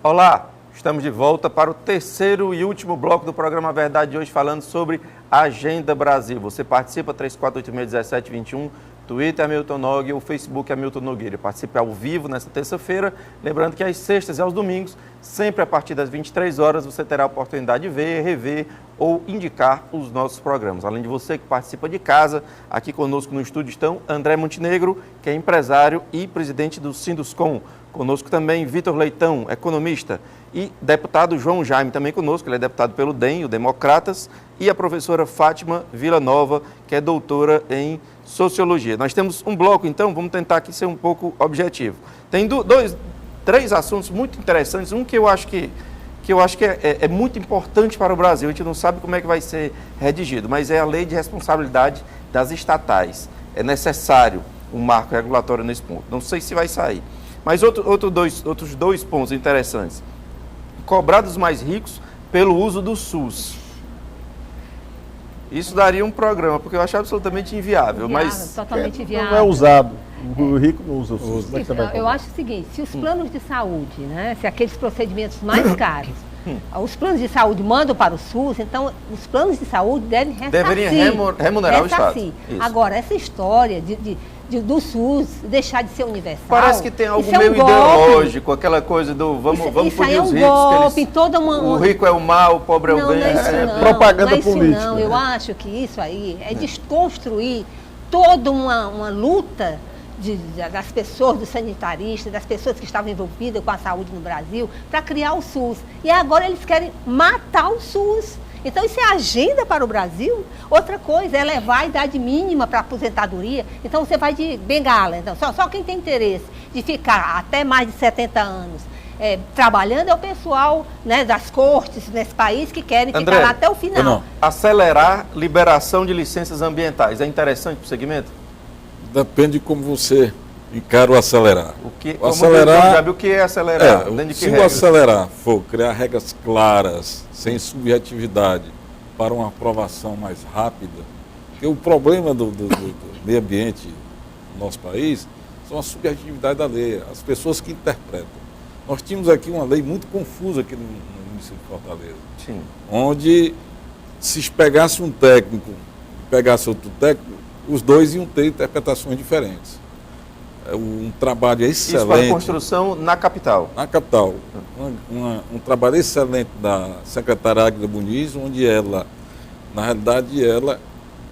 Olá, estamos de volta para o terceiro e último bloco do programa Verdade de hoje, falando sobre Agenda Brasil. Você participa, 3486-1721, Twitter Hamilton Nogueira ou Facebook Hamilton Nogueira. Participe ao vivo nesta terça-feira, lembrando que às sextas e aos domingos, sempre a partir das 23 horas, você terá a oportunidade de ver, rever ou indicar os nossos programas. Além de você que participa de casa, aqui conosco no estúdio estão André Montenegro, que é empresário e presidente do Sinduscom. Conosco também Vitor Leitão, economista, e deputado João Jaime também conosco, ele é deputado pelo DEM, o Democratas, e a professora Fátima Villanova, que é doutora em Sociologia. Nós temos um bloco, então, vamos tentar aqui ser um pouco objetivo. Tem três assuntos muito interessantes, um que eu acho que é muito importante para o Brasil, a gente não sabe como é que vai ser redigido, mas é a lei de responsabilidade das estatais. É necessário um marco regulatório nesse ponto. Não sei se vai sair. Mas outros dois pontos interessantes. Cobrar dos mais ricos pelo uso do SUS. Isso daria um programa, porque eu acho absolutamente inviável. Mas totalmente inviável. Não é usado. O rico não usa o SUS. Eu acho o seguinte, se os planos de saúde, né, se aqueles procedimentos mais caros, os planos de saúde mandam para o SUS, então os planos de saúde devem remunerar o Estado. Isso. Agora, essa história do SUS deixar de ser universal. Parece que tem algo meio ideológico, aquela coisa do vamos punir os ricos. O rico é o mal, o pobre é o bem. Propaganda política. Não, eu acho que isso aí é desconstruir toda uma luta das pessoas, dos sanitaristas, das pessoas que estavam envolvidas com a saúde no Brasil, para criar o SUS. E agora eles querem matar o SUS. Então, isso é agenda para o Brasil. Outra coisa é levar a idade mínima para a aposentadoria. Então, você vai de bengala. Então, só quem tem interesse de ficar até mais de 70 anos trabalhando é o pessoal, né, das cortes nesse país que querem ficar lá até o final. Não. Acelerar liberação de licenças ambientais. É interessante para o segmento? Depende de como você encara o acelerar. O que é acelerar? Se o acelerar for criar regras claras, sem subjetividade, para uma aprovação mais rápida, porque o problema do meio ambiente no nosso país são a subjetividade da lei, as pessoas que interpretam. Nós tínhamos aqui uma lei muito confusa aqui no município de Fortaleza, Sim. onde se pegasse um técnico e pegasse outro técnico, os dois iam ter interpretações diferentes. É um trabalho excelente. Isso para a construção na capital. Na capital. Um trabalho excelente da secretária Águida Muniz, onde ela, na realidade, ela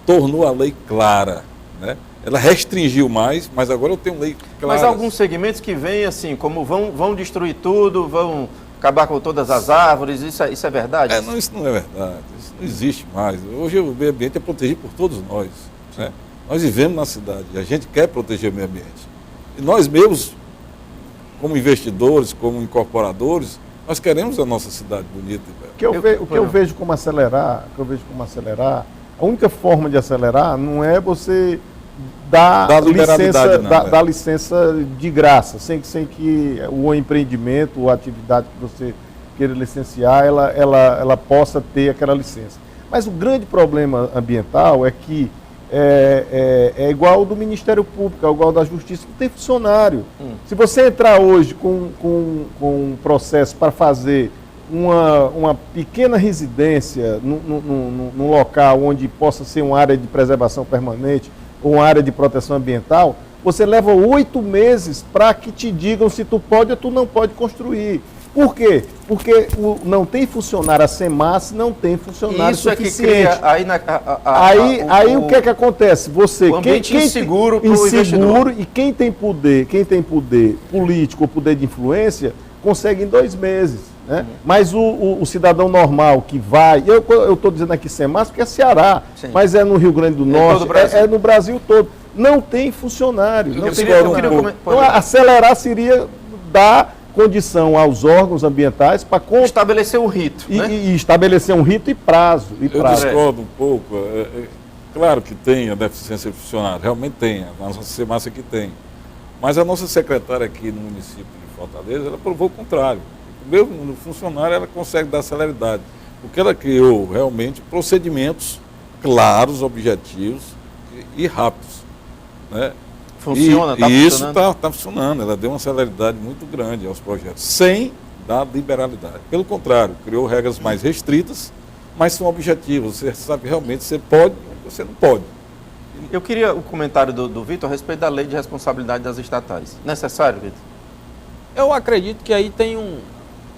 tornou a lei clara, né? Ela restringiu mais, mas agora eu tenho lei clara. Mas alguns segmentos que vêm assim, como vão destruir tudo, vão acabar com todas as árvores, isso é verdade? Não, isso não é verdade. Isso não existe mais. Hoje o meio ambiente é protegido por todos nós. Né? Nós vivemos na cidade e a gente quer proteger o meio ambiente. E nós mesmos, como investidores, como incorporadores, nós queremos a nossa cidade bonita. O que eu vejo como acelerar, a única forma de acelerar não é você dar licença de graça, sem que o empreendimento ou a atividade que você queira licenciar, ela possa ter aquela licença. Mas o grande problema ambiental é que é igual ao do Ministério Público, é igual ao da Justiça, não tem funcionário. Se você entrar hoje com um processo para fazer uma pequena residência num local onde possa ser uma área de preservação permanente ou uma área de proteção ambiental, você leva 8 meses para que te digam se tu pode ou tu não pode construir. Por quê? Porque não tem funcionário, a SEMAS não tem funcionário Isso suficiente. É que cria aí o que é que acontece? Você, o ambiente inseguro para o investidor. E quem tem poder político ou poder de influência, consegue em 2 meses. Né? Mas o cidadão normal que vai, eu estou dizendo aqui SEMAS porque é Ceará, Sim. mas é no Rio Grande do Norte, é no Brasil todo. Não tem funcionário. Então, acelerar seria dar condição aos órgãos ambientais para estabelecer um rito. E estabelecer um rito e prazo. Eu discordo um pouco. Claro que tem a deficiência de funcionário, realmente tem, a nossa SEMAS aqui tem. Mas a nossa secretária aqui no município de Fortaleza, ela provou o contrário. Mesmo no funcionário, ela consegue dar celeridade. Porque ela criou realmente procedimentos claros, objetivos e rápidos. Né? Funciona, está funcionando? E isso está funcionando. Ela deu uma celeridade muito grande aos projetos, sem dar liberalidade. Pelo contrário, criou regras mais restritas, mas são objetivas. Você sabe realmente se você pode ou você não pode. Eu queria o comentário do Vitor a respeito da lei de responsabilidade das estatais. Necessário, Vitor? Eu acredito que aí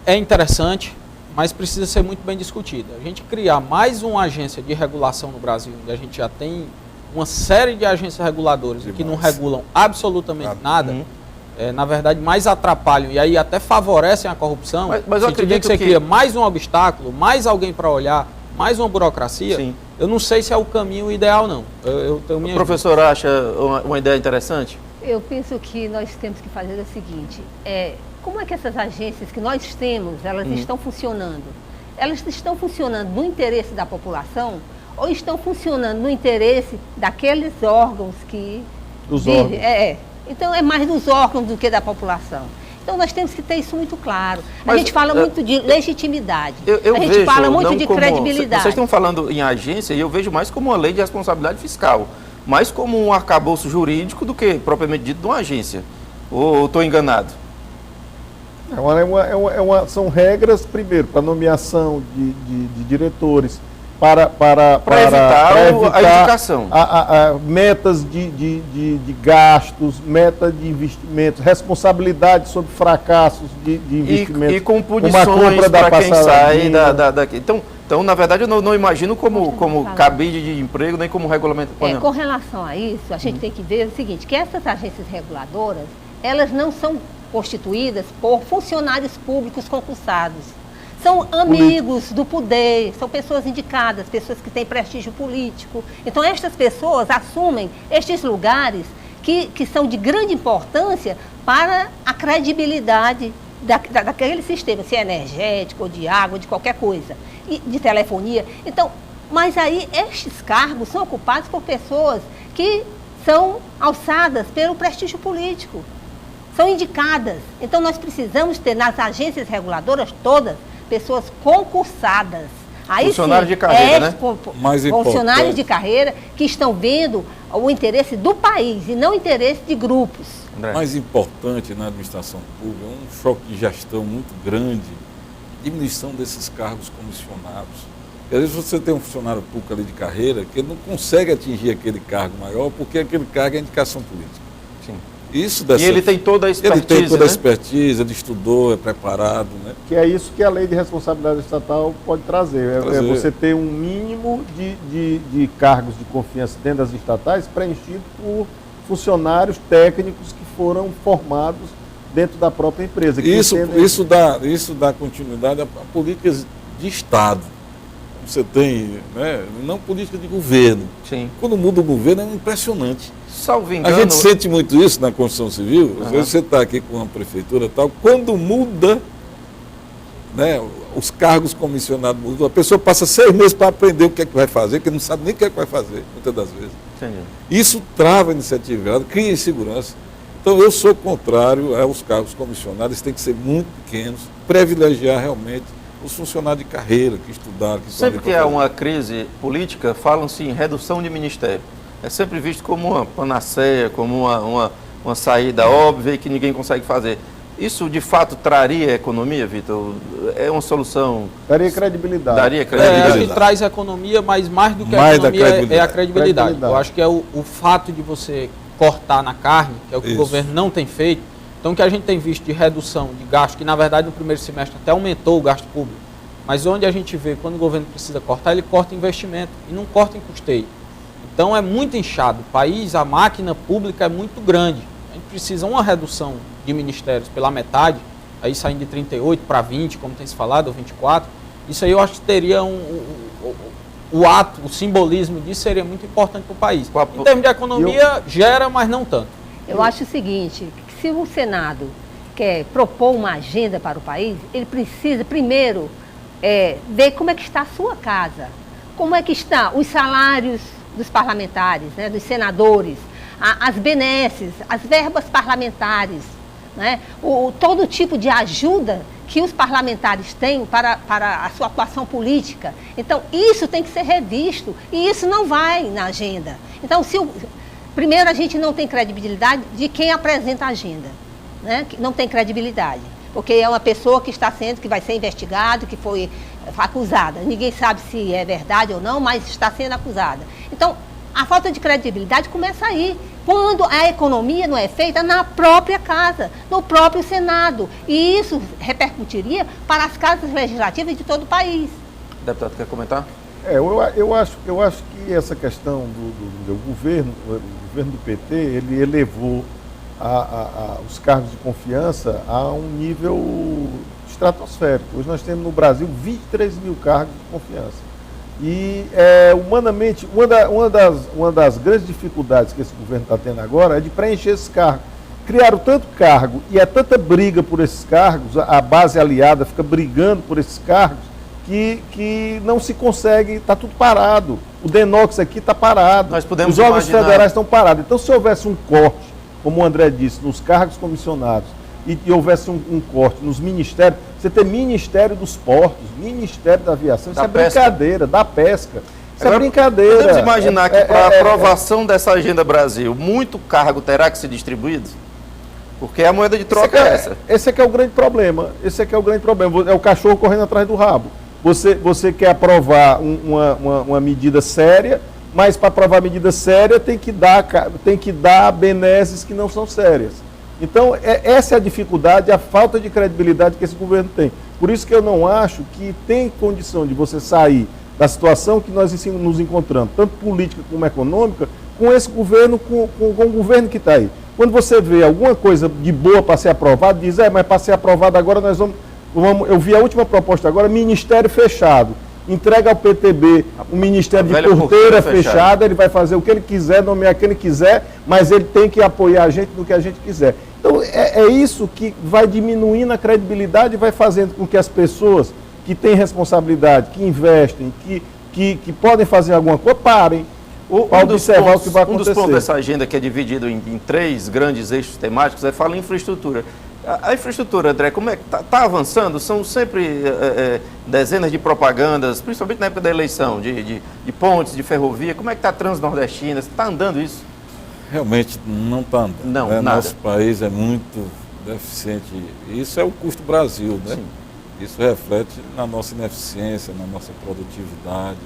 é interessante, mas precisa ser muito bem discutida. A gente criar mais uma agência de regulação no Brasil, onde a gente já tem uma série de agências reguladoras que não regulam absolutamente nada, na verdade, mais atrapalham e aí até favorecem a corrupção. Mas eu acredito que você cria mais um obstáculo, mais alguém para olhar, mais uma burocracia. Sim. Eu não sei se é o caminho ideal, não. O professor acha uma ideia interessante? Eu penso que nós temos que fazer o seguinte, como é que essas agências que nós temos, elas estão funcionando? Elas estão funcionando no interesse da população ou estão funcionando no interesse daqueles órgãos que vivem? Então é mais dos órgãos do que da população. Então nós temos que ter isso muito claro. A gente fala muito de legitimidade, a gente fala muito de credibilidade. Vocês estão falando em agência e eu vejo mais como uma lei de responsabilidade fiscal, mais como um arcabouço jurídico do que propriamente dito de uma agência. Ou estou enganado? São regras, primeiro, para nomeação de diretores, para evitar a indicação. Metas de gastos, metas de investimentos, responsabilidade sobre fracassos de investimentos. E com punições para quem sai daqui. Então, na verdade, eu não imagino como cabide de emprego, nem como regulamento. Com relação a isso, a gente tem que ver o seguinte, que essas agências reguladoras, elas não são constituídas por funcionários públicos concursados. São amigos do poder, são pessoas indicadas, pessoas que têm prestígio político. Então, estas pessoas assumem estes lugares que são de grande importância para a credibilidade daquele sistema, se é energético, ou de água, de qualquer coisa, e de telefonia. Então, mas aí estes cargos são ocupados por pessoas que são alçadas pelo prestígio político, são indicadas. Então, nós precisamos ter nas agências reguladoras todas pessoas concursadas. Aí funcionários de carreira, né? Funcionários de carreira que estão vendo o interesse do país e não o interesse de grupos. André. Mais importante na administração pública, um choque de gestão muito grande, diminuição desses cargos comissionados. Às vezes você tem um funcionário público ali de carreira que ele não consegue atingir aquele cargo maior porque aquele cargo é indicação política. Sim. E ele tem toda a expertise. Ele tem toda a expertise, ele estudou, é preparado. Né? Que é isso que a lei de responsabilidade estatal pode trazer. É você ter um mínimo de cargos de confiança dentro das estatais preenchido por funcionários técnicos que foram formados dentro da própria empresa. Isso dá continuidade a políticas de Estado. Você tem, né, não política de governo. Sim. Quando muda o governo é impressionante. Salvo engano, a gente sente muito isso na construção civil. Às vezes você está aqui com uma prefeitura e tal, quando muda, né, os cargos comissionados mudam, a pessoa passa 6 meses para aprender o que é que vai fazer, porque não sabe nem o que é que vai fazer, muitas das vezes. Entendi. Isso trava a iniciativa, cria insegurança. Então eu sou contrário aos cargos comissionados, eles têm que ser muito pequenos, privilegiar realmente os funcionários de carreira, que estudaram. Sempre que há uma crise política, falam-se em redução de ministério. É sempre visto como uma panaceia, como uma saída óbvia e que ninguém consegue fazer. Isso, de fato, traria economia, Vitor? É uma solução... Daria credibilidade. Daria credibilidade. Acho que traz economia, mas mais do que a economia é a credibilidade. Eu acho que é o fato de você cortar na carne, que é o que o governo não tem feito, Então, o que a gente tem visto de redução de gasto, que na verdade no primeiro semestre até aumentou o gasto público, mas onde a gente vê quando o governo precisa cortar, ele corta investimento e não corta em custeio. Então, é muito inchado. O país, a máquina pública é muito grande. A gente precisa uma redução de ministérios pela metade, aí saindo de 38 para 20, como tem se falado, ou 24. Isso aí eu acho que teria o ato, o simbolismo disso seria muito importante para o país. Em termos de economia, gera, mas não tanto. Eu acho o seguinte, que se o Senado quer propor uma agenda para o país, ele precisa primeiro ver como é que está a sua casa, como é que estão os salários dos parlamentares, né, dos senadores, as benesses, as verbas parlamentares, né, todo tipo de ajuda que os parlamentares têm para a sua atuação política. Então, isso tem que ser revisto e isso não vai na agenda. Então, primeiro, a gente não tem credibilidade de quem apresenta a agenda, né? Não tem credibilidade, porque é uma pessoa que vai ser investigado, que foi acusada. Ninguém sabe se é verdade ou não, mas está sendo acusada. Então, a falta de credibilidade começa aí, quando a economia não é feita na própria casa, no próprio Senado. E isso repercutiria para as casas legislativas de todo o país. Deputado, quer comentar? Eu acho que essa questão do governo do PT, ele elevou os cargos de confiança a um nível estratosférico. Hoje nós temos no Brasil 23 mil cargos de confiança. E, humanamente, uma das grandes dificuldades que esse governo está tendo agora é de preencher esses cargos. Criaram tanto cargo e é tanta briga por esses cargos, a base aliada fica brigando por esses cargos, que não se consegue, está tudo parado. O DENOX aqui está parado, os órgãos federais estão parados. Então, se houvesse um corte, como o André disse, nos cargos comissionados, e houvesse um corte nos ministérios, você tem Ministério dos Portos, Ministério da Aviação, isso é brincadeira, da pesca. Isso é brincadeira. Podemos imaginar que para a aprovação dessa Agenda Brasil, muito cargo terá que ser distribuído? Porque a moeda de troca é essa. Esse é que é o grande problema. É o cachorro correndo atrás do rabo. Você quer aprovar uma medida séria, mas para aprovar medida séria tem que dar benesses que não são sérias. Então, essa é a dificuldade, a falta de credibilidade que esse governo tem. Por isso que eu não acho que tem condição de você sair da situação que nós nos encontramos, tanto política como econômica, com esse governo, com o governo que está aí. Quando você vê alguma coisa de boa para ser aprovado, diz, mas para ser aprovado agora nós vamos... Eu vi a última proposta agora, ministério fechado. Entrega ao PTB um ministério de porteira fechada, ele vai fazer o que ele quiser, nomear quem ele quiser, mas ele tem que apoiar a gente no que a gente quiser. Então, é isso que vai diminuindo a credibilidade e vai fazendo com que as pessoas que têm responsabilidade, que investem, que podem fazer alguma coisa, parem para observar o que vai acontecer. Um dos pontos dessa agenda, que é dividido em 3 grandes eixos temáticos, falar em infraestrutura. A infraestrutura, André, como é que está avançando? São sempre dezenas de propagandas, principalmente na época da eleição, de pontes, de ferrovia. Como é que está a Transnordestina? Está andando isso? Realmente não está andando. Não, nada. Nosso país é muito deficiente. Isso é o custo Brasil, né? Sim. Isso reflete na nossa ineficiência, na nossa produtividade.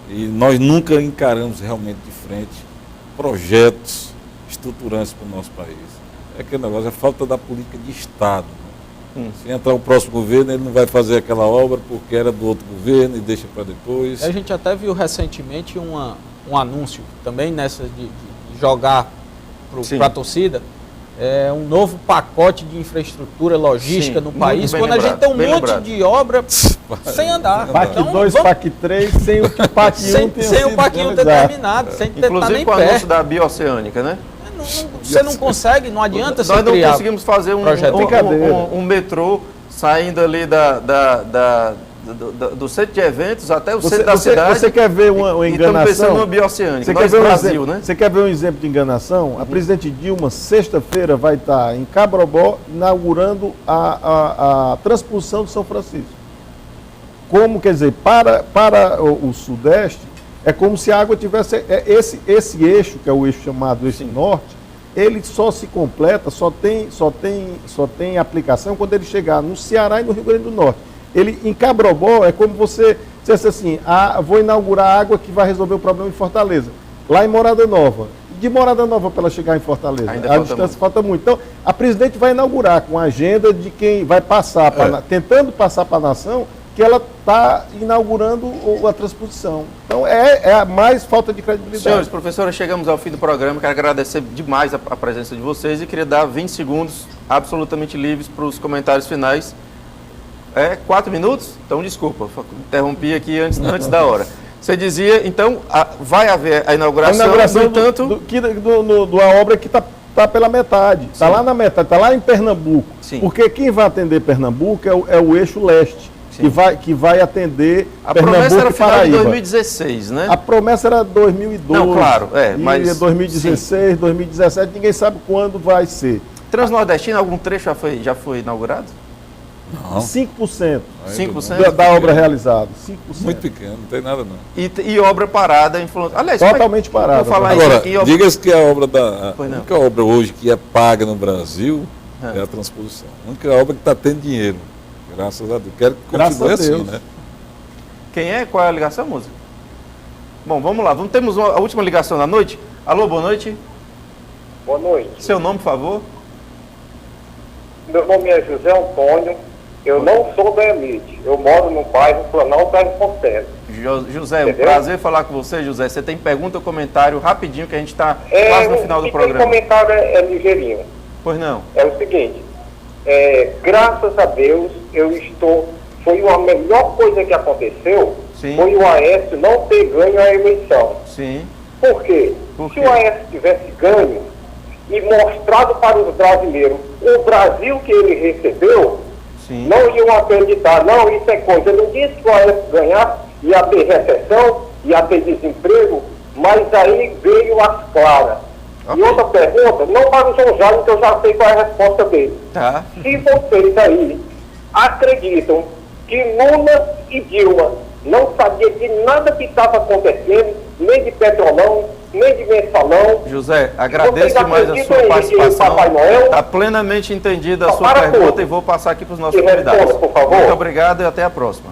E nós nunca encaramos realmente de frente projetos estruturantes para o nosso país. É aquele negócio, é falta da política de Estado. Né? Se entrar o próximo governo, ele não vai fazer aquela obra porque era do outro governo e deixa para depois. A gente até viu recentemente um anúncio também nessa de jogar para a torcida, um novo pacote de infraestrutura logística no país, quando a gente tem um monte de obra sem andar. PAC 2, PAC 3, sem o que o PAC 1 tem sem o PAC 1 determinado, sem ter inclusive com o anúncio da Bioceânica, né? Você não consegue, não adianta você criar. Nós não conseguimos fazer um metrô saindo ali do centro de eventos até o centro da cidade. Você quer ver uma enganação? Estamos pensando numa Bioceânica. Você quer ver um exemplo de enganação? A presidente Dilma, sexta-feira, vai estar em Cabrobó inaugurando a transposição de São Francisco. Como, quer dizer, para o Sudeste, é como se a água tivesse... Esse eixo, que é o eixo chamado eixo norte, ele só se completa, só tem aplicação quando ele chegar no Ceará e no Rio Grande do Norte. Em Cabrobó, é como você dissesse assim, vou inaugurar a água que vai resolver o problema em Fortaleza. Lá em Morada Nova. de Morada Nova para ela chegar em Fortaleza. Ainda A falta distância muito. falta muito. Então, a presidente vai inaugurar com a agenda de quem vai passar, tentando passar para a nação, que ela está inaugurando a transposição. Então, é a mais falta de credibilidade. Senhores, professora, chegamos ao fim do programa. Quero agradecer demais a presença de vocês e queria dar 20 segundos absolutamente livres para os comentários finais. 4 minutos? Então, desculpa, interrompi aqui antes da hora. Você dizia, então, vai haver a inauguração, no entanto... da obra que está pela metade. Está lá na metade, está lá em Pernambuco. Sim. Porque quem vai atender Pernambuco é o eixo leste. Que vai atender A Pernambuco promessa era e final Paraíba. de 2016, né? A promessa era 2012. Não, claro, mas 2016, 2017, ninguém sabe quando vai ser. Transnordestina, algum trecho já foi inaugurado? Não. 5%. 5%? Da obra realizada. 5%. Muito pequeno, não tem nada não. E obra parada em Florianópolis. Aliás, Totalmente parada. Vou falar Agora, isso aqui, diga-se que a obra a Pois não. única obra hoje que é paga no Brasil é a transposição. A única obra que está tendo dinheiro. Graças a Deus. Quero que Graças continue a assim, Deus. né? Quem é? Qual é a ligação, música? Bom, vamos lá. Temos a última ligação da noite. Alô, boa noite. Boa noite. Seu nome, por favor? Meu nome é José Antônio. Eu não sou da Elite. Eu moro no bairro Planalto Aeroporto. José, um Entendeu? prazer falar com você, José. Você tem pergunta ou comentário rapidinho, que a gente está quase no final do O programa. comentário é ligeirinho. Pois não. É o seguinte, graças a Deus, foi a melhor coisa que aconteceu, Sim. foi o Aécio não ter ganho a eleição. Sim. Por quê? Por Se quê? o Aécio tivesse ganho e mostrado para os brasileiros o Brasil que ele recebeu, Sim. não iam acreditar, não, isso é coisa. Eu não disse que o Aécio ganhar, ia ter recessão, ia ter desemprego, mas aí veio as claras. Ok. E outra pergunta, não para o João Jaime, que eu já sei qual é a resposta dele. Tá. Se vocês aí acreditam que Lula e Dilma não sabiam de nada que estava acontecendo, nem de Petrolão, nem de Mensalão, José, agradeço Vocês demais a sua acreditam em participação. Papai Noel? Está plenamente entendida a Só sua para pergunta tudo. e vou passar aqui para os nossos E responda, convidados. por favor. Muito obrigado e até a próxima.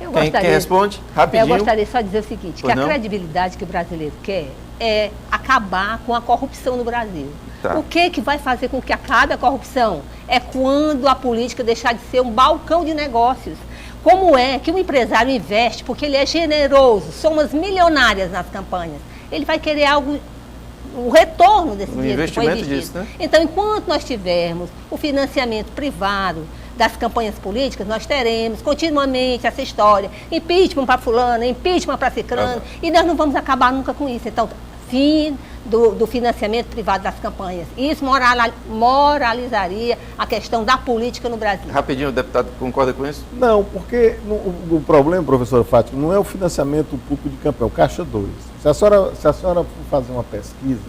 Eu Quem gostaria- responde? Eu Rapidinho. gostaria só de dizer o seguinte, Pois que a não? credibilidade que o brasileiro quer é acabar com a corrupção no Brasil. Tá. O que vai fazer com que acabe a corrupção? É quando a política deixar de ser um balcão de negócios. Como é que o empresário investe, porque ele é generoso, somas milionárias nas campanhas, ele vai querer algo, o retorno desse O dinheiro que foi investimento investido. disso, né? Então, enquanto nós tivermos o financiamento privado das campanhas políticas, nós teremos continuamente essa história, impeachment para fulano, impeachment para ciclano, e nós não vamos acabar nunca com isso. Então, fim do financiamento privado das campanhas. Isso moralizaria a questão da política no Brasil. Rapidinho, o deputado concorda com isso? Não, porque o problema, professora Fátima, não é o financiamento público de campanha, é o Caixa 2. Se a senhora for fazer uma pesquisa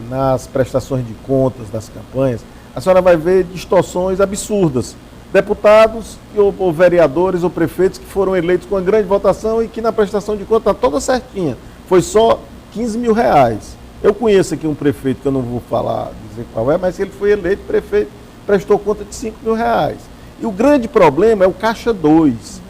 nas prestações de contas das campanhas, a senhora vai ver distorções absurdas. Deputados ou vereadores ou prefeitos que foram eleitos com uma grande votação e que na prestação de contas está toda certinha. Foi só 15 mil reais. Eu conheço aqui um prefeito, que eu não vou dizer qual é, mas ele foi eleito prefeito, prestou conta de 5 mil reais. E o grande problema é o Caixa 2.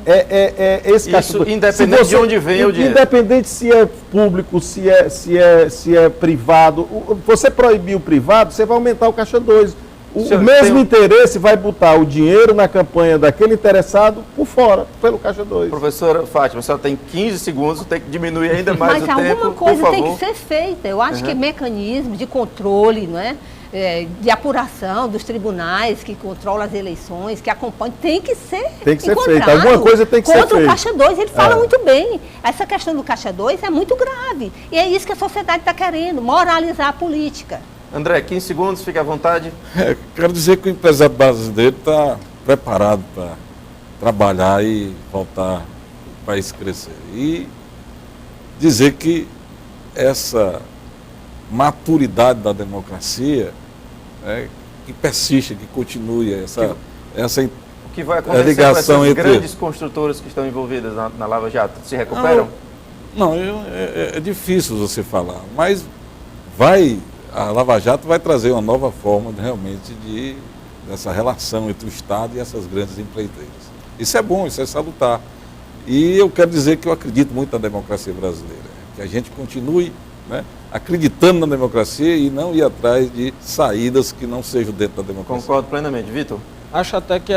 Esse Caixa Isso 2. independente de onde vem o dinheiro. Independente se é público, se é privado. Você proibir o privado, você vai aumentar o Caixa 2. O Senhor, mesmo interesse vai botar o dinheiro na campanha daquele interessado por fora, pelo Caixa 2. Professora Fátima, a senhora tem 15 segundos, tem que diminuir ainda mais Mas o tempo, alguma por coisa tem favor. que ser feita. Eu acho que mecanismos de controle, não é? De apuração dos tribunais que controlam as eleições, que acompanham, tem que ser feito. encontrado. Alguma coisa tem que ser Contra o feita. Caixa 2, ele fala muito bem. Essa questão do Caixa 2 é muito grave. E é isso que a sociedade está querendo, moralizar a política. André, 15 segundos, fique à vontade. Quero dizer que o empresário brasileiro está preparado para trabalhar e voltar o país crescer. E dizer que essa maturidade da democracia, que persiste, que continue essa O que vai acontecer com ligação essas entre- grandes construtoras que estão envolvidas na Lava Jato? Se recuperam? Não, é difícil você falar, mas a Lava Jato vai trazer uma nova forma realmente dessa relação entre o Estado e essas grandes empreiteiras. Isso é bom, isso é salutar. E eu quero dizer que eu acredito muito na democracia brasileira, que a gente continue né? Acreditando na democracia e não ir atrás de saídas que não sejam dentro da democracia. Concordo plenamente. Vitor? Acho até que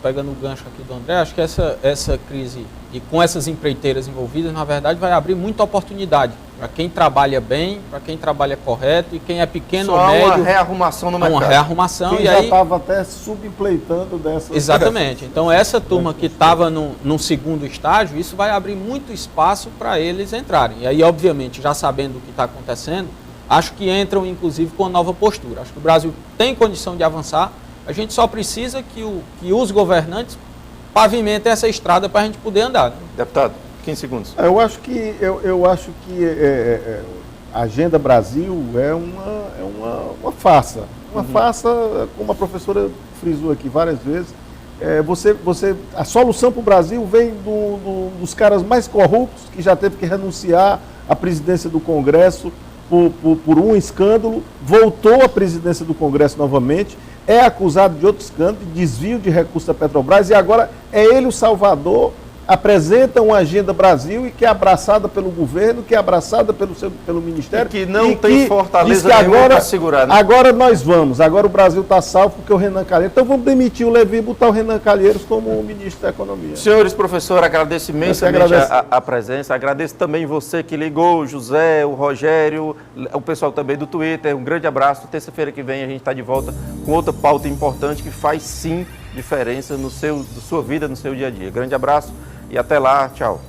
pegando o gancho aqui do André, acho que essa crise e com essas empreiteiras envolvidas, na verdade, vai abrir muita oportunidade para quem trabalha bem, para quem trabalha correto e quem é pequeno ou médio. Uma rearrumação no mercado. Uma rearrumação. Quem e já aí estava até subpleitando dessa... Exatamente. Então, essa turma que estava num segundo estágio, isso vai abrir muito espaço para eles entrarem. E aí, obviamente, já sabendo o que está acontecendo, acho que entram, inclusive, com uma nova postura. Acho que o Brasil tem condição de avançar, a gente só precisa que os governantes pavimentem essa estrada para a gente poder andar. Né? Deputado, 15 segundos. Eu acho que a Agenda Brasil é uma farsa. Uma farsa, como a professora frisou aqui várias vezes. A solução para o Brasil vem dos caras mais corruptos, que já teve que renunciar à presidência do Congresso por um escândalo, voltou à presidência do Congresso novamente, é acusado de outro escândalo, de desvio de recursos da Petrobras, e agora é ele o salvador, apresenta uma Agenda Brasil e que é abraçada pelo governo, que é abraçada pelo Ministério. E que não tem fortaleza nenhuma para segurar. Né? Agora agora o Brasil está salvo porque o Renan Calheiros... Então vamos demitir o Levi e botar o Renan Calheiros como ministro da Economia. Senhores, professor, agradeço imensamente a presença. Agradeço também você que ligou, o José, o Rogério, o pessoal também do Twitter. Um grande abraço. Terça-feira que vem a gente está de volta com outra pauta importante que faz sim diferença na sua vida, no seu dia a dia. Grande abraço. E até lá, tchau.